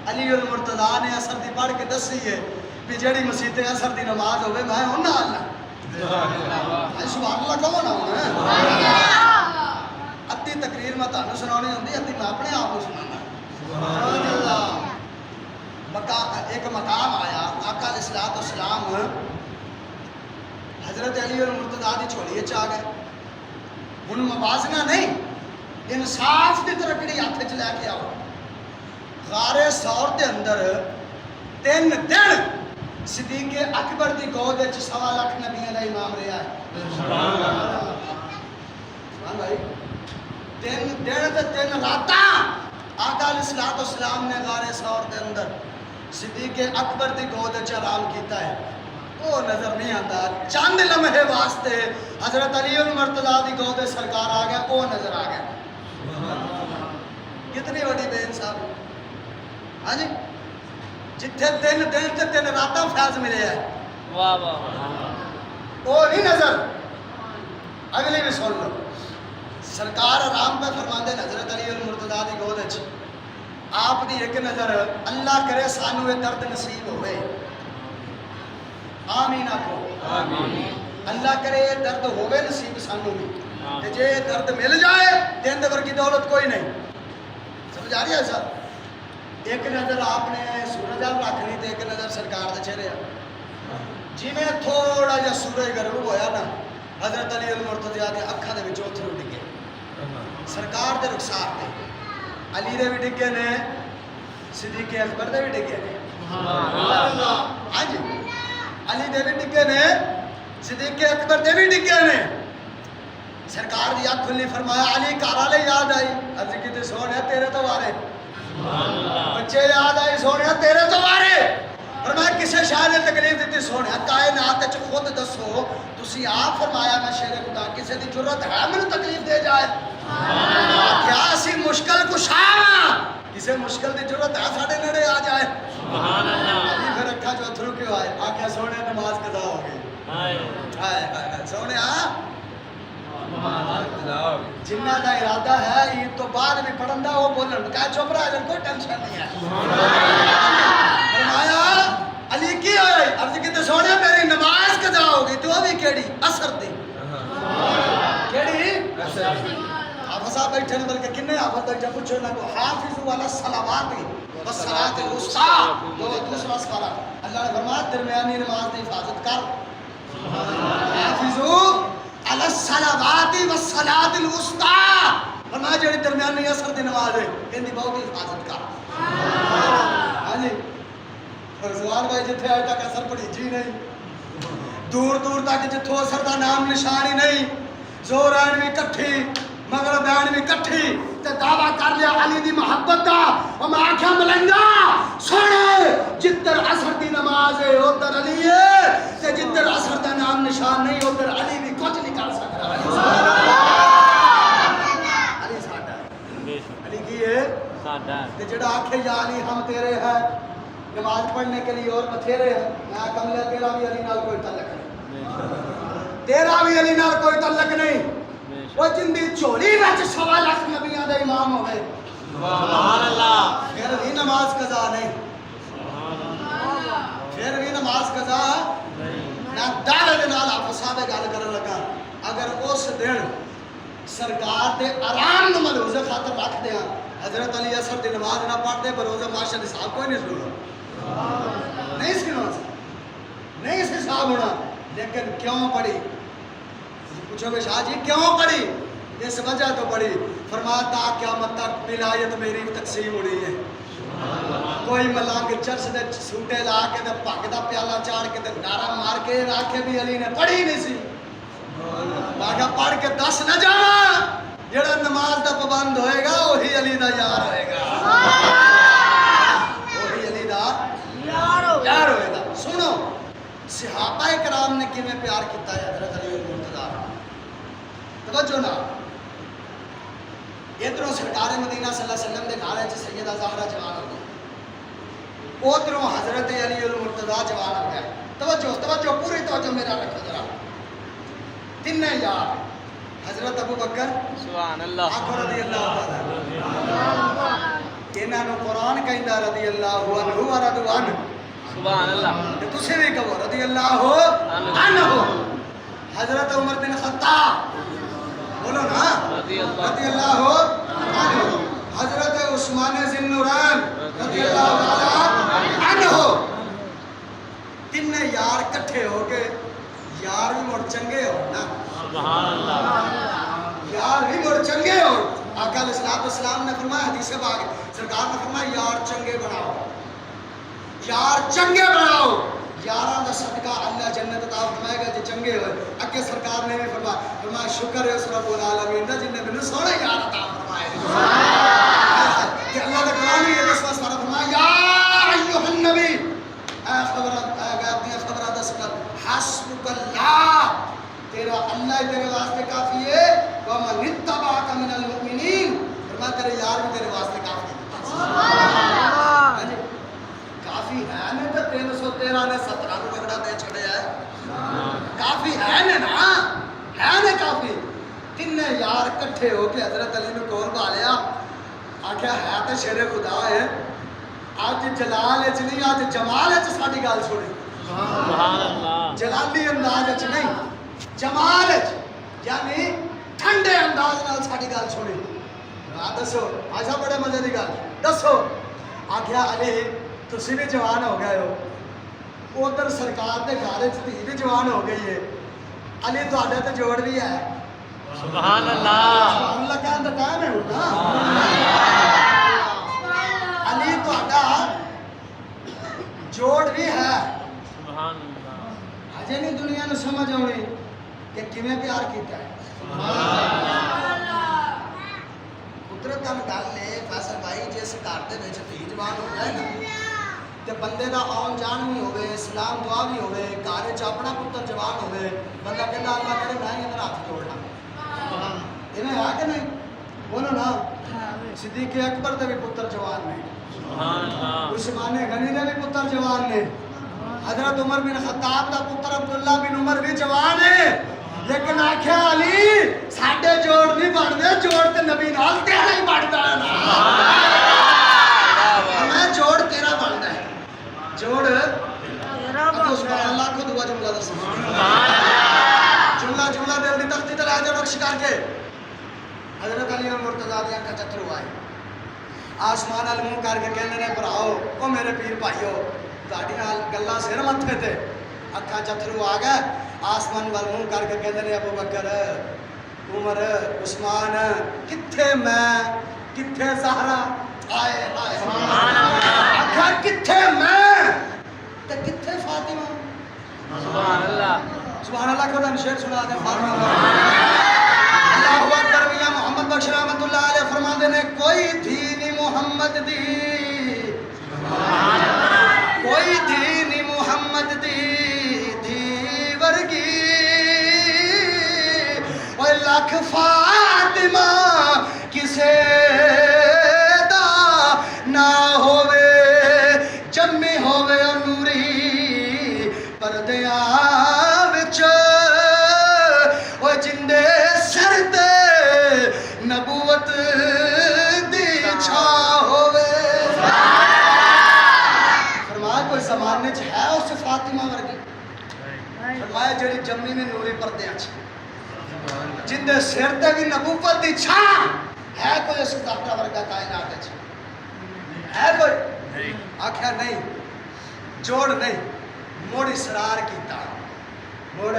علی المرتضیٰ نے اثر دی پڑھ کے دسی ہے بھی جڑی مسجد اثر دی نماز ہوئے میں انہاں اللہ سبحان اللہ کہو نا ہونا۔ ادھی تقریر میں تانوں سنانی ہوندی، ادھی میں اپنے آپ کو سنانا۔ سبحان اللہ۔ ایک مقام آیا، آقا علیہ السلام حضرت علی المرتضیٰ دی چھوڑی چ آ گئے۔ ہن موازنہ نہیں، انصاف دی ترکڑی ہاتھ وچ لے کے آؤ۔ غار ثور دے اندر 3 دن صدیق اکبر دی گود وچ 1.25 لاکھ نبیاں دا امام رہا ہے۔ سبحان اللہ۔ ہاں بھائی، 3 دن تے 3 راتاں آقا علیہ السلام نے غار ثور دے اندر صدیق اکبر دی گود وچ آرام کیتا ہے۔ وہ نظر نہیں آتا، چند لمحے واسطے حضرت علی المرتضیٰ دی گود وچ سرکار آ گیا، وہ نظر آ گیا۔ کتنی بڑی بے انصافی۔ ہاں جی، جتھے 3 دن تے 3 راتاں فیض ملے ہے، واہ واہ، وہ نہیں نظر۔ اگلی بھی سن لو، سرکار آرام پہ فرماندے حضرت علی المرتضیٰ دی گود وچ، آپ دی ایک نظر اللہ کرے سانو یہ درد نصیب ہوئے، آمین آکھو، اللہ کرے یہ درد ہوئے نصیب سانو بھی، کہ جے درد مل جائے دین دور کی دولت کوئی نہیں۔ سمجھ آ رہی ہے صاحب؟ ایک نظر آپ نے سورج ال رکھنی تے ایک نظر سرکار دے چہرے، جی میں تھوڑا جا سورج غروب ہویا نا، حضرت علی المرتضیٰ دے اکھاں دے وچوں اتھرو ڈگے، سرکار دے رخسار تے علی دے بھی ڈگے نے، صدیق اکبر دے بھی ڈگے نے۔ ہاں جی، علی دے بھی ڈگے نے، صدیق اکبر دے بھی ڈگے نے۔ سرکار دی اکھ کھلی، فرمایا علی گھر والے یاد آئی، عرض کیتے سونے تیرے تو وارے، بچے یاد آئی سونے تیرے تو وارے۔ فرمایا کسے شاہ نے تکلیف دیتی؟ سونے کائنات وچ خود دسو، تسی آپ فرمایا میں شیر خدا، کسے دی جرت ہے مینوں تکلیف دے جائے؟ کیا اسی مشکل کشا، کسے مشکل دی جرت ہے ساڈے نیڑے آ جائے؟ سبحان اللہ۔ علی پھر اکھاں جو اتھرو کیوں آئے؟ آکھیا سونے نماز قضا ہو گئی۔ سونے جنہ دا ارادہ ہے عید تو بعد بھی پڑھن دا وہ بولن کہا چپ رہا ہے کوئی ٹینشن نہیں ہے فرمایا علی کی ہوئے عرض کی تو سونے میری نماز قضا ہوگی تو وہ بھی کیڑی اثر دی کیڑی حافظ صاحب بیٹھے نے بلکہ کنے حافظ بیٹھے پوچھو نہ کو حافظ علی الصلوات والصلاۃ الوسطی تو دوسرا سوال اللہ نے فرمایا درمیانی نماز کی حفاظت کر حافظو علی الصلوات والصلاۃ الوسطی فرمایا جڑی درمیانی اثر دی نماز ہے ان دی بہت حفاظت کر ہاں جی رضوان بھائی جتھے آئے تک اثر پڑی جی نہیں دور دور تک جتھوں اثر دا نام نشان ہی نہیں زور آن بھی کٹھی مغرب آن بھی کٹھی تے دعویٰ کر لیا علی دی محبت دا اور میں آنکھیں ملنگا سونے جتر اثر دی نماز ہے ادھر علی ہے تے جتر اثر دا نام نشان نہیں ادھر علی بھی کچھ نہیں کر سکتا علی ساڈا علی کی ہے تے جڑا آنکھیں یا علی ہم تیرے ہیں نماز پڑھنے کے لیے اور بتھیرے ہیں میں کملے تیرا بھی علی نال کوئی تعلق نہیں تیرا بھی علی نال کوئی تعلق نہیں وہ جن دی چولی وچ 1.25 لاکھ نبیاں دے امام ہوئے سبحان اللہ پھر بھی نماز قضا نہیں پھر بھی نماز قضا نہ دعوے دے نال آپ صاحب گل کرن لگا اگر اس دن سرکار دے آرام نو ملوز خاطر رکھ دیاں حضرت علی اثر دی نماز نہ پڑھتے بروزہ معاشر صاحب کوئی نہیں سنو نہیں سنو نہیں سے صاحب ہونا لیکن کیوں پڑھی پوچھو گے شاہ جی کیوں پڑھی اس وجہ تو پڑھی فرماتا قیامت تک ولایت میری تقسیم ہونی ہے کوئی ملانگ چرس دے سوٹے لا کے دے پاک دا پیالہ چاڑ کے دے نعرہ مار کے راکھے بھی علی نے پڑھی نہیں سی باقا پڑھ کے دس نہ جانا جڑا نماز دا پابند ہوئے گا وہی علی دا یار ہوئے گا وہی علی دا یار ہوئے گا سنو صحابہ کرام نے کیویں پیار کیتا ہے حضرت علی المرتضیٰ توجہ نہ ادھروں سرکار مدینہ صلی اللہ علیہ وسلم دے گھر وچ سیدہ زہرا جوان ہو گئی ادھروں حضرت علی المرتضیٰ جوان ہو گیا توجہ توجہ پوری توجہ میرا رکھو ذرا تین یار حضرت ابو بکر سبحان اللہ آخو رضی اللہ تعالی انہاں نو قرآن کہندا رضی اللہ عنہ و رضوا عنہ سبحان اللہ تے تسی بھی کہو رضی اللہ عنہ حضرت عمر بن خطاب بولو نا رضی اللہ عنہ حضرت عثمان ذی النورین رضی اللہ تعالی عنہ تین یار کٹھے ہو کے یار بھی مڑ چنگے ہو نا سبحان اللہ یار بھی مڑ چنگے ہو آقا علیہ السلام نے فرمایا حدیث پاک سرکار نے فرمایا یار چنگے بناؤ یار چنگے بناؤ یاراں دا صدقہ اللہ جنت عطا فرمائے گا جے چنگے ہوئے اگے سرکار نے بھی فرمایا شکر ہے اس رب العالمین دا جن نے مینوں سونے یار عطا فرمائے کہ اللہ دا قرآن بھی اس واسطے فرمایا یا ایھا النبی اے خبر اپنی خبر دس کر حسبک اللہ تیرا اللہ تیرے واسطے کافی ہے ومن اتبعک من المؤمنین فرمایا تیرے یار بھی تیرے واسطے کافی ہے کافی ہے نا تو 313 نے 17 کو جھگڑا دے چھڑیا ہے کافی ہے نا ہے نا کافی تین یار کٹھے ہو کے حضرت علی نے کول پا لیا آخیا ہے تو شیر خدا ہے آج جلال اچ نہیں آج جمال اچ ساڈی گل سنی سبحان اللہ جلالی انداز اچ نہیں جمال اچ یعنی ٹھنڈے انداز نال ساڈی گل سنی دسو ایسا بڑے مزے دی گل دسو آخیا علی تسی بھی جوان ہو گئے ہو ادھر سرکار دے گھر وچ دھی بھی جوان ہو گئی ہے علی تہاڈے تے جوڑ بھی ہے سبحان اللہ سبحان اللہ کہن دا ٹائم ہے نا علی تہاڈا جوڑ بھی ہے سبحان اللہ ہجے نہیں دنیا نو سمجھ آنی کہ کیویں پیار کیتا ہے قدرت دا گل ہے فیصل بھائی جس گھر دے وچ دھی جوان ہو جائے نا تے بندے دا آن جان بھی ہوئے اسلام دعا بھی ہوئے گھر وچ اپنا پتر جوان ہوئے بندہ کہندا اللہ کرے میں ادھر ہاتھ جوڑنا ایویں ہے کہ نہیں بولو نا صدیق اکبر دے بھی پتر جوان نے سبحان اللہ عثمان غنی دے بھی پتر جوان نے حضرت عمر بن خطاب دا پتر عبداللہ بن عمر بھی جوان ہے لیکن آخیا علی ساڈے جوڑ نہیں بنتے، جوڑ تے نبی نال تیرا ہی بنتا ہے نا، میں جوڑ تیرا بنتا ہے، جوڑ سبحان اللہ کو دعا جملہ دس جملہ دل دی تختی تے لے جا نقش کر کے حضرت علی مرتضیٰ دی اکھاں چترو آئے آسمان ال منہ کر کے کہندے نے بھراؤ او میرے پیر بھائیو تہاڈی نال گلاں سر متھے تے اکھاں چترو آ گئے آسمان ول منہ کر کے کہندے نے ابو بکر عمر عثمان کتھے میں کتھے زہرا آئے آئے اکھاں کتھے میں تے کتھے فاطمہ سبحان اللہ سبحان اللہ کو شعر سنا دے فاطمہ اللہ اکبر میاں محمد بخش رحمت اللہ علیہ فرماندے نے کوئی تھی نہیں محمد دی کوئی تھی نہیں محمد دی ورگی اوے لکھ فاطمہ کسے دا نہ ہووے جمی ہووے نوری پردیاں وچ اوے جندے سر تے نبوت دی چھاں ہووے فرمایا کوئی زمانے چ ہے اس فاطمہ ورگی فرمایا جڑی جمی نے نوری پردیاں چ جندے سر تے بھی نبوت دی چھاں ہے کوئی اس ذاتہ ورگا کائنات وچ ہے کوئی آکھیا نہیں جوڑ نہیں مڑ اصرار کیتا مڑ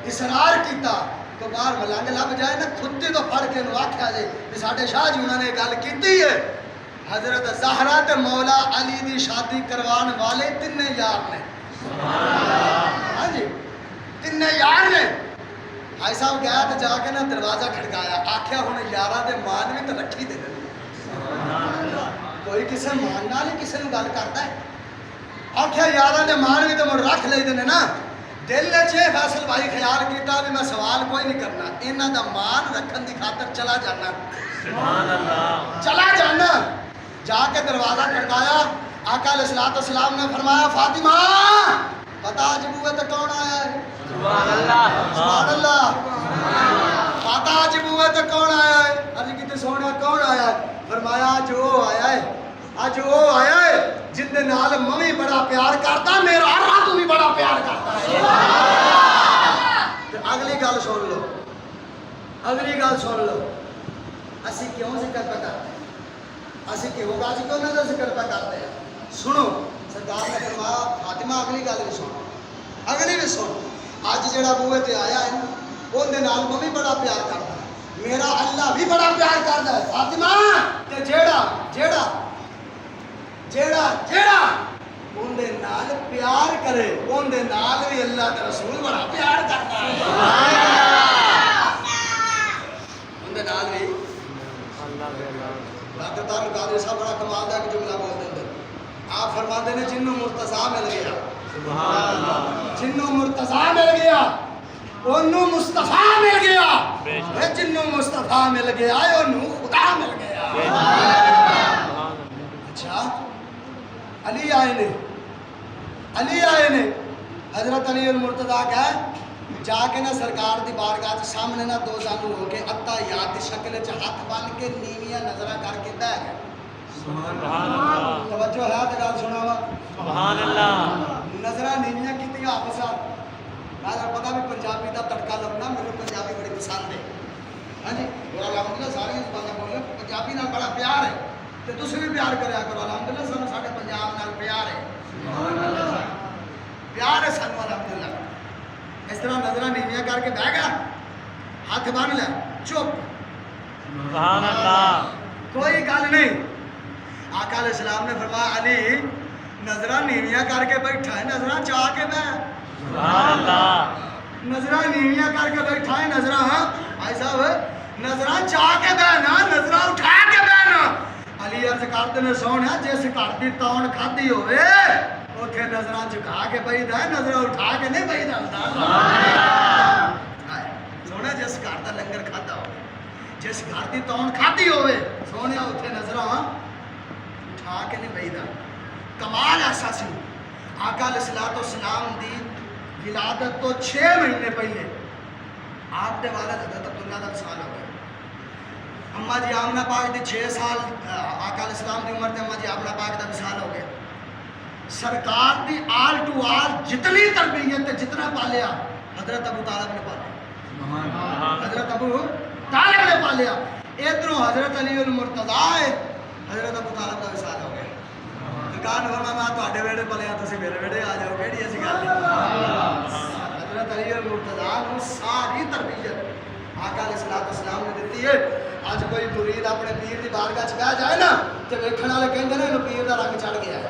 اصرار کیتا تو باہر ملنگ لب جائے نا کھتی تو پھڑ کے نو آکھیا جے کہ ساڈے شاہ جی انہوں نے گل کیتی ہے حضرت زہرا تے مولا علی دی شادی کروان والے تینے یار نے ہاں جی تینے یار نے بھائی صاحب گیا تو جا کے نا دروازہ کھڑکایا آکھیا ہن یاراں دے مان وی تے رکھی دے کوئی کسے مان نال ہی کسے نو گل کردا ہے آکھیا یاراں دے مان وی تے مڑ رکھ لئی دے نا دل وچ فیصل بھائی خیال کیتا بھی میں سوال کوئی نہیں کرنا انہاں دا مان رکھن دی خاطر چلا جانا سبحان اللہ چلا جانا جا کے دروازہ کھڑکایا آقا علیہ الصلوۃ والسلام نے فرمایا فاطمہ پتہ اج بوئے تے کون آیا ہے سبحان اللہ سبحان اللہ پتہ اج بوئے تے کون آیا ہے علی کتے سونا کون آیا ہے فرمایا جو آیا ہے اج وہ آیا ہے جن دے نال میں بڑا پیار کرتا میرا رب بھی بڑا پیار کرتا ہے اگلی گل سن لو اگلی گل سن لو اسی کیوں ذکر پہ کرتے ہیں اسی کیوں گا کیوں نہ ذکر پہ کرتے ہیں سنو سرکار نے فرمایا فاطمہ اگلی گل بھی سن اگلی بھی سن اج جڑا بوئے تے آیا ہے اون دے نال میں بھی بڑا پیار کرتا ہے میرا اللہ بھی بڑا پیار کرتا ہے فاطمہ تے جیڑا جیڑا جیڑا جیڑا اون دے نال پیار کرے اون دے نال بھی اللہ تے رسول بڑا پیار کرتا ہے اون دے نال بھی ڈاکٹر طارق قادری صاحب بڑا کمال دا ایک جملہ بول دے آپ فرماتے ہیں جنوں مرتضیٰ مل گیا سبحان اللہ جنوں مرتضیٰ مل گیا اونوں مصطفیٰ مل گیا جنوں مصطفیٰ مل گیا اونوں خدا مل گیا اچھا علی آئے نے حضرت علی المرتضیٰ کہا جا کے نا سرکار دی بارگاہ کے سامنے نا دو زانو ہو کے اتحیات دی شکل وچ ہاتھ بن کے نیویاں نظراں کر کے بیٹھ گئے سبحان اللہ توجہ ہے تے گل سناوا سبحان اللہ نظراں نیویاں کیتیاں آپس میں پتہ بھی پنجابی دا تڑکا لگنا میرے پنجابی بڑی پسند ہے ہاں جی اور الحمدللہ سارے زباناں بولے پنجابی نال بڑا پیار ہے تے تسی بھی پیار کریا کرو الحمدللہ سانو ساڈے پنجاب نال پیار ہے سبحان اللہ پیار ہے سانو الحمدللہ اس طرح نظراں نیویاں کر کے بیٹھ گیا ہاتھ بن لے چپ سبحان اللہ کوئی گل نہیں آقا علیہ السلام نے فرمایا علی نظراں نیویاں کر کے بیٹھا ہے نظراں چاہ کے بیٹھ سبحان اللہ نظراں نیویاں کر کے بیٹھا ہے نظراں بھائی صاحب نظراں چاہ کے بیٹھنا نظراں اٹھا کے بیٹھنا علی عرض کرتے نے سونا جس گھر دی تون کھادی ہوئے اوتھے نظراں جھکا کے بیٹھدا ہے نظراں اٹھا کے نہیں بیٹھدا ہوندا سونا جس گھر دا لنگر کھادا ہوئے جس گھر دی تون کھادی ہوئے سونے اوتھے نظراں اٹھا کے نہیں بیٹھدا کمال ایسا سی آقا علیہ الصلوۃ والسلام دی ولادت تو 6 مہینے پہلے آپ دے والد حضرت عبداللہ دا وصال ہو گئے. اما جی آمنہ پاک دی 6 سال آقا علیہ السلام دی عمر تے اما جی آمنہ پاک دا وصال ہو گئے. سرکار دی آل ٹو آل جتنی تربیت تے جتنا پالیا حضرت ابو طالب نے پالیا. حضرت ابو طالب نے پالیا. ادھروں حضرت علی المرتضیٰ ہے, حضرت ابو طالب دا وصال ہو گئے. سرکار نے فرمایا میں تواڈے ویڑے پلیا تسی میرے ویڑے آ جاؤ, کیڑی ایسی گل ہے. حضرت علی المرتضیٰ کو ساری تربیت آقا علیہ السلام نے دیتی ہے. اج کوئی مرید اپنے پیر دی بارگاہ چ بیٹھ جائے نا تے ویکھن والے کہندے نے اینو پیر دا رنگ چڑھ گیا ہے,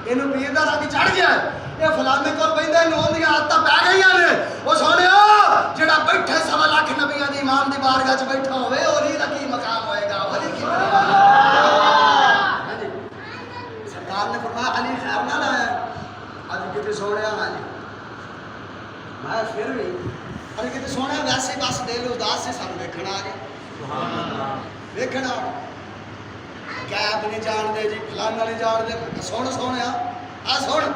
اینو پیر دا رنگ چڑھ گیا ہے, یہ فلانے کول بیندا ہے, نون دی عادتاں پی گئیاں نے. او سونیا جڑا بیٹھے 1.25 لاکھ نبیاں دی امام دی بارگاہ چ بیٹھا ہوئے ولی دا کی مقام ہوئے گا, ولی کی ہاں جی. سرکار نے فرمایا علی خیر نہ لایا اج کتے سونیا. ہاں جی میں پھر بھی اج کتے سونیا ویسے بس دل اداس سے سانوں ویکھن آ گئے. ویکھنا کیب نہیں جان دے جی, فلانا نہیں جان دے. سن سونیا آ سن,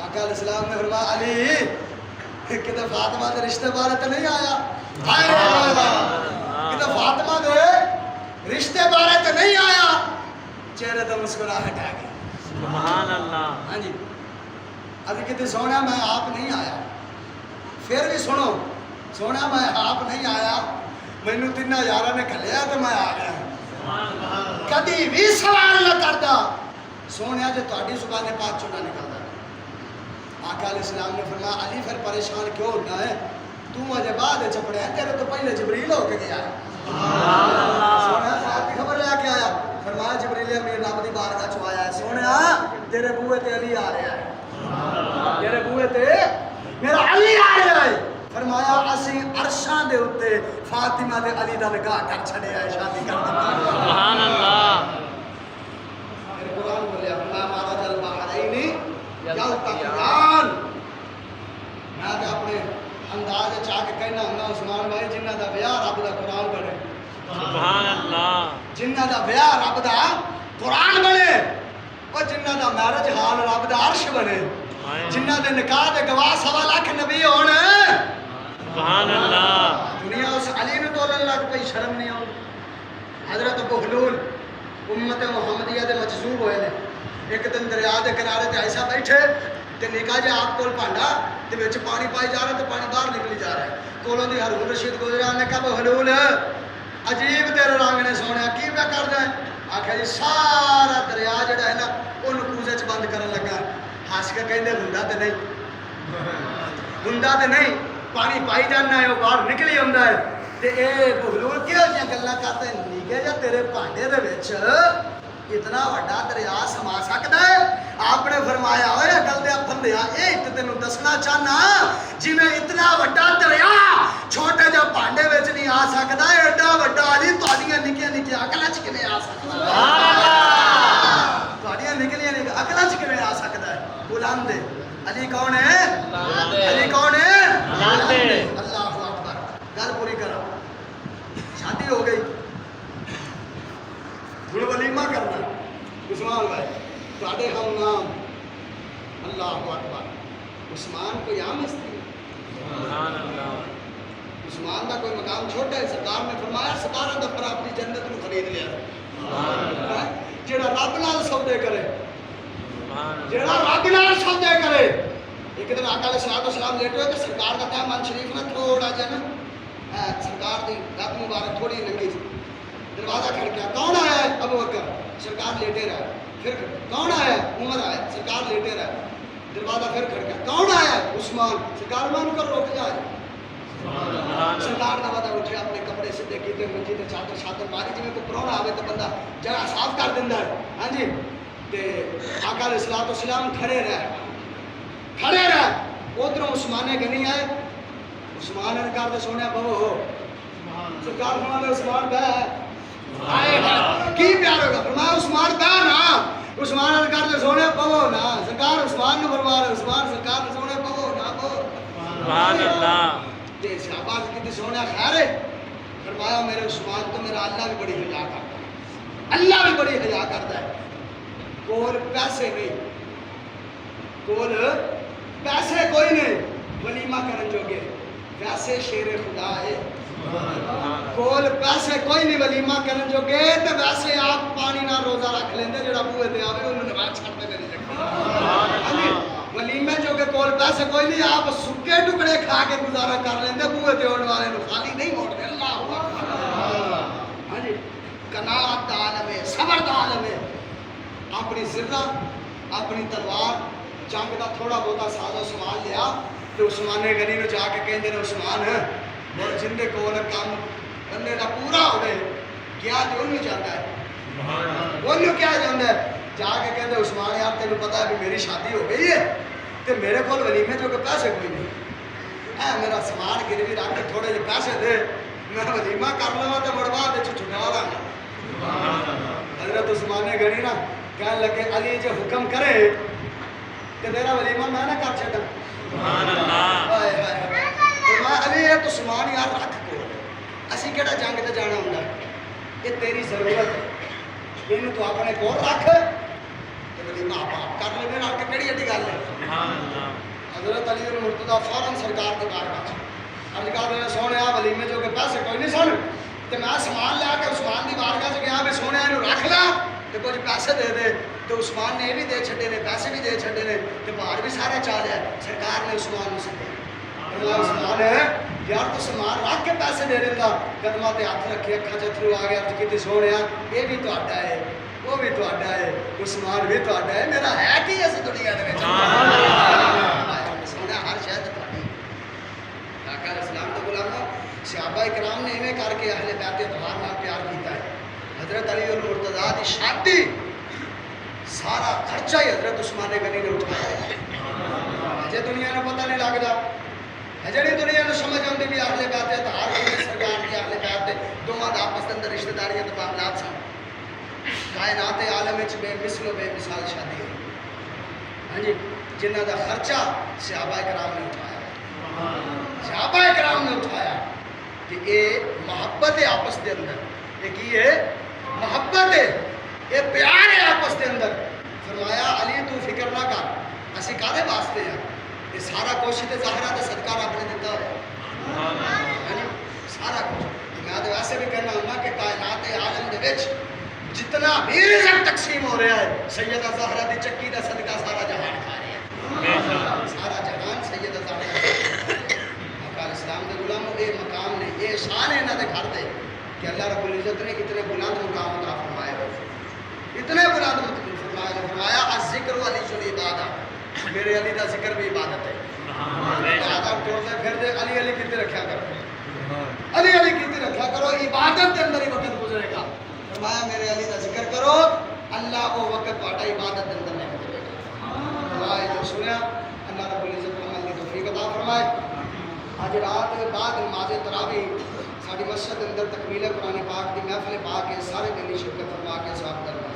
آقا علیہ السلام نے فرمایا علی کتے فاطمہ دے رشتے بارے تے نہیں آیا, کتے فاطمہ دے رشتے بارے تے نہیں آیا. چہرے تے مسکراہٹ آ گئی. سبحان اللہ. ہاں جی ابھی کتے سونا میں آپ نہیں آیا. پھر بھی سنو سونا میں آپ نہیں آیا, مینو 3 یاراں نے کھلیا تو میں آ گیا. کدی بھی سوال نہ کردا سونے جے تہاڈی زبان پاک چوں نہ نکلدا. آقا علیہ السلام نے فرمایا علی پھر پریشان کیوں ہونا ہے, تو اجے بعد چپڑیا, تیرے تو پہلے جبریل ہو کے گیا ہے. سونے آپ کی خبر لے کے آیا. فرمایا جبریل امین رب دی بارگاہ چ آیا ہے. سونے تیرے بوئے تے علی آ رہا ہے, تیرے بوئے تے میرا علی آ رہا ہے. فرمایا اسی عرشاں دے اوتے فاطمہ دے علی دا نکاح کر چھڑیا ہے, شادی کر دتا. سبحان اللہ. میرے قرآن بولیا فرمایا مارا جل بحرین یلتقیان. میں تے اپنے انداز چاہ کے کہنا ہوں عثمان بھائی جنہ دا بیاہ رب دا قرآن بنے. سبحان اللہ. جنہ دا بیاہ رب دا قرآن بنے, اور جنہ دا میرج حال رب دا عرش بنے, جنہ دے نکاح دے گواہ 1.25 لاکھ نبی ہونے. سبحان اللہ. دنیا اس علی نے تولن لگ پئی, شرم نہیں آؤ. حضرت ابو حلول امت محمدیہ دے مجذوب ہوئے نے. ایک دن دریا دے کنارے تے ایسا بیٹھے تے نکاح جا آپ کول پانڈا تے وچ پانی پائی جا رہا تے پانی باہر نکلی جا رہا ہے. کولوں دی ہارون رشید گزرا نے کہا ابو حلول عجیب تیرے رنگ نے سونیا, کی پیا کردا ہے؟ آکھیا جی سارا دریا جڑا ہے نا اونوں کوزے چ بند کرن لگا. ہس کے کہندے ہوندا تے نہیں, ہوندا تے نہیں, پانی پائی جانا ہے وہ باہر نکلی آਉਂدا ہے. تے اے بہلول کیہو جیاں گلاں کرتے نکے جا تیرے پانڈے دے وچ اتنا وڈا دریا سما سکدا ہے. آپ نے فرمایا اوے عقل دے بندیا اے تے تینوں دسنا چاہنا جویں اتنا وڈا دریا چھوٹے جا پانڈے وچ نہیں آ سکدا, ایڈا وڈا علی تہاڈیاں نکیاں نکیاں عقلاں چ کیویں آ سکدا ہے؟ سبحان اللہ. تہاڈیاں نکلیاں نکیاں عقلاں چ کیویں آ سکدا ہے؟ بلند علی کون ہے؟ علی کون ہے؟ اللہ اکبر. گل پوری کرو. شادی ہو گئی, ہن ولیمہ کرنا. عثمان بھائی تواڈے ہم نام اللہ اکبر. عثمان کوئی عام ہستی ہے؟ سبحان اللہ. عثمان دا کوئی مقام چھوٹا ہے. سرکار نے فرمایا 17 دفعہ اپنی جنت نو خرید لیا. جڑا رب نال سودے کرے, جڑا رب نال سودے کرے. ایک دن آقا علیہ السلام لیٹے ہوئے تو سرکار کا دامن شریف نے تھوڑا جہا نا سرکار دی لت مبارک تھوڑی ننگی سی. دروازہ کھڑکیا, کون آیا ہے؟ ابو بکر. سرکار لیٹے رہے. پھر کون آیا ہے؟ عمر آیا. سرکار لیٹے رہے. دروازہ پھر کھڑکیا, کون آیا ہے؟ عثمان. سرکار مان کر روک جائے. سرکار دروازہ اٹھے, اپنے کپڑے سیدھے کیتے, منجی تے چادر شادر ماری, جویں کوئی پرانا آوے تو بندہ جگہ صاف کر دیندا ہے. ہاں جی. تے آقا علیہ السلام کھڑے رہے. ادھر عثمان کے نہیں آئے. عثمان نے کہا تو سونے بہو سرکار فرمایا عثمان بہ کی پیار ہوگا. فرمایا عثمان بہ نا. عثمان نے کہا تو سونے بہو نا. سرکار عثمان نے فرمایا عثمان سرکار نے سونے بہو نا بہو. سبحان اللہ. تے شہباز کی سونے خیر ہے. فرمایا میرے عثمان تو میرا اللہ بھی بڑی حیا کرتا ہے, اللہ بھی بڑی حیا کرتا ہے. کول پیسے نہیں, کول پیسے کوئی نہیں, ولیمہ کرن جوگے ویسے شیر خدا ہے کول پیسے کوئی نہیں ولیمہ کرن جو گئے تے ویسے آپ پانی نہ روزہ رکھ لیندے جڑا بوئے تے آوے انہوں نے بات چھڑ دے نہیں رکھتی ولیمے جو کہ کول پیسے کوئی نہیں آپ سکے ٹکڑے کھا کے گزارا کر لیندے بوئے تے ہونے والے نو خالی نہیں موڑ دے اللہ اکبر ہاں جی قناعت دا عالم ہے صبر دا عالم ہے اپنی ذرہ اپنی تلوار جنگ دا تھوڑا بہتا ساز و سامان لیا تو عثمان غنی نو جا کے کہندے نے عثمان اور جندے کول کام بندے دا پورا ہوئے کیا جو انہوں جاتا ہے انہوں کیا جاندہ ہے جا کے کہندے عثمان یار تینوں پتا ہے کہ میری شادی ہو گئی ہے تو میرے کول ولیمے جو کہ پیسے کوئی نہیں اے میرا سامان گروی رکھ کے تھوڑے جے پیسے دے میں ولیمہ کر لواں تے مڑوا دے چھٹا لاں حضرت عثمان غنی نا کہنے لگے علی جو حکم کرے کہ تیرا ولیمہ میں نہ کر چھڈاں سبحان اللہ علی ہے تو سامان یار رکھ کو اسی کیڑا جنگ تے جانا ہوندا یہ تیری ضرورت ہے اینوں تو اپنے کول رکھ تے ولیمہ آپ کر لے نال کہ کیڑی اڈی گل ہے سبحان اللہ حضرت علی مرتضی فوراً سرکار دے بارگاہ وچ عرض کر دے سونیا ولیمے جو کہ پیسے کوئی نہیں سن تے میں سامان لے کے عثمان دی بارگاہ وچ گیا بھی سونیا اینوں رکھ لا تے کچھ پیسے دے دے تو عثمان نے بھی دے چھڈے نے پیسے بھی دے چھڈے نے تے باہر بھی سارا چا لیا سرکار نے عثمان نوں سدیا اللہ عثمان ہے یار تو سامان رکھ کے پیسے دے دیندا قدماں تے ہاتھ رکھے اکھاں چ اتھرو آ گیا کہ سونیا یہ بھی تہاڈا ہے وہ بھی تہاڈا ہے عثمان بھی تہاڈا ہے میرا ہے کی اس دنیا دے وچ سونیا ہر شے تے تہاڈی آقا اسلام دے غلاموں صحابہ کرام نے ایویں کر کے اہل بیت اطہار نال پیار کیتا ہے حضرت علی المرتضیٰ دی شادی سارا خرچہ ہی حضرت عثمان غنی نے اٹھایا ہے اجے دنیا نے پتہ نہیں لگدا جڑی دنیا نے سمجھ آندی بھی اہل بیت اطہار دی سرکار دی اہل بیت دے دوواں دا آپس دے اندر رشتہ داریاں تے معاملات سن کائنات عالم وچ بے مثل و بے مثال شادی ہے ہاں جی جنہاں دا خرچہ صحابہ کرام نے اٹھایا صحابہ کرام نے اٹھایا کہ یہ محبت ہے آپس دے اندر یہ کی ہے محبت ہے یہ پیار ہے آپس دے اندر فرمایا علی تو فکر نہ کر اسی کارے واسطے ہیں یہ سارا کچھ تے ظاہرہ تے صدقہ رب نے دیتا ہے سارا کچھ میں تو ویسے بھی کہنا ہوں کہ کائنات عالم دے وچ جتنا بھی رزق تقسیم ہو رہا ہے سیدہ زہرا دی چکی دا صدقہ سارا جہان کھا رہا ہے سارا جہان سیدہ زہرا آقا اسلام دے غلاموں اے مقام نے اے شان ہے انہاں دے گھر دے کہ اللہ رب العزت نے اتنے بلند مقام عطا فرمائے اتنے بلند فرمایا الذکر علی العبادہ میرے علی دا ذکر بھی عبادت ہے آدھا ٹوڑتے پھر دے علی علی کیتے رکھیا کرو علی علی کیتے رکھیا کرو عبادت کے اندر ہی وقت گزرے گا فرمایا میرے علی دا ذکر کرو اللہ وہ وقت تہاڈا عبادت کے اندر نہیں گزرے گا اللہ جو سنیا اللہ رب العزت عمل کی توفیق عطا فرمائے آج رات بعد نماز تراویح ساری مسجد اندر تکمیل قرآن پاک کی محفل پاک کے سارے دلی شرکت فرما کے صاحب دربار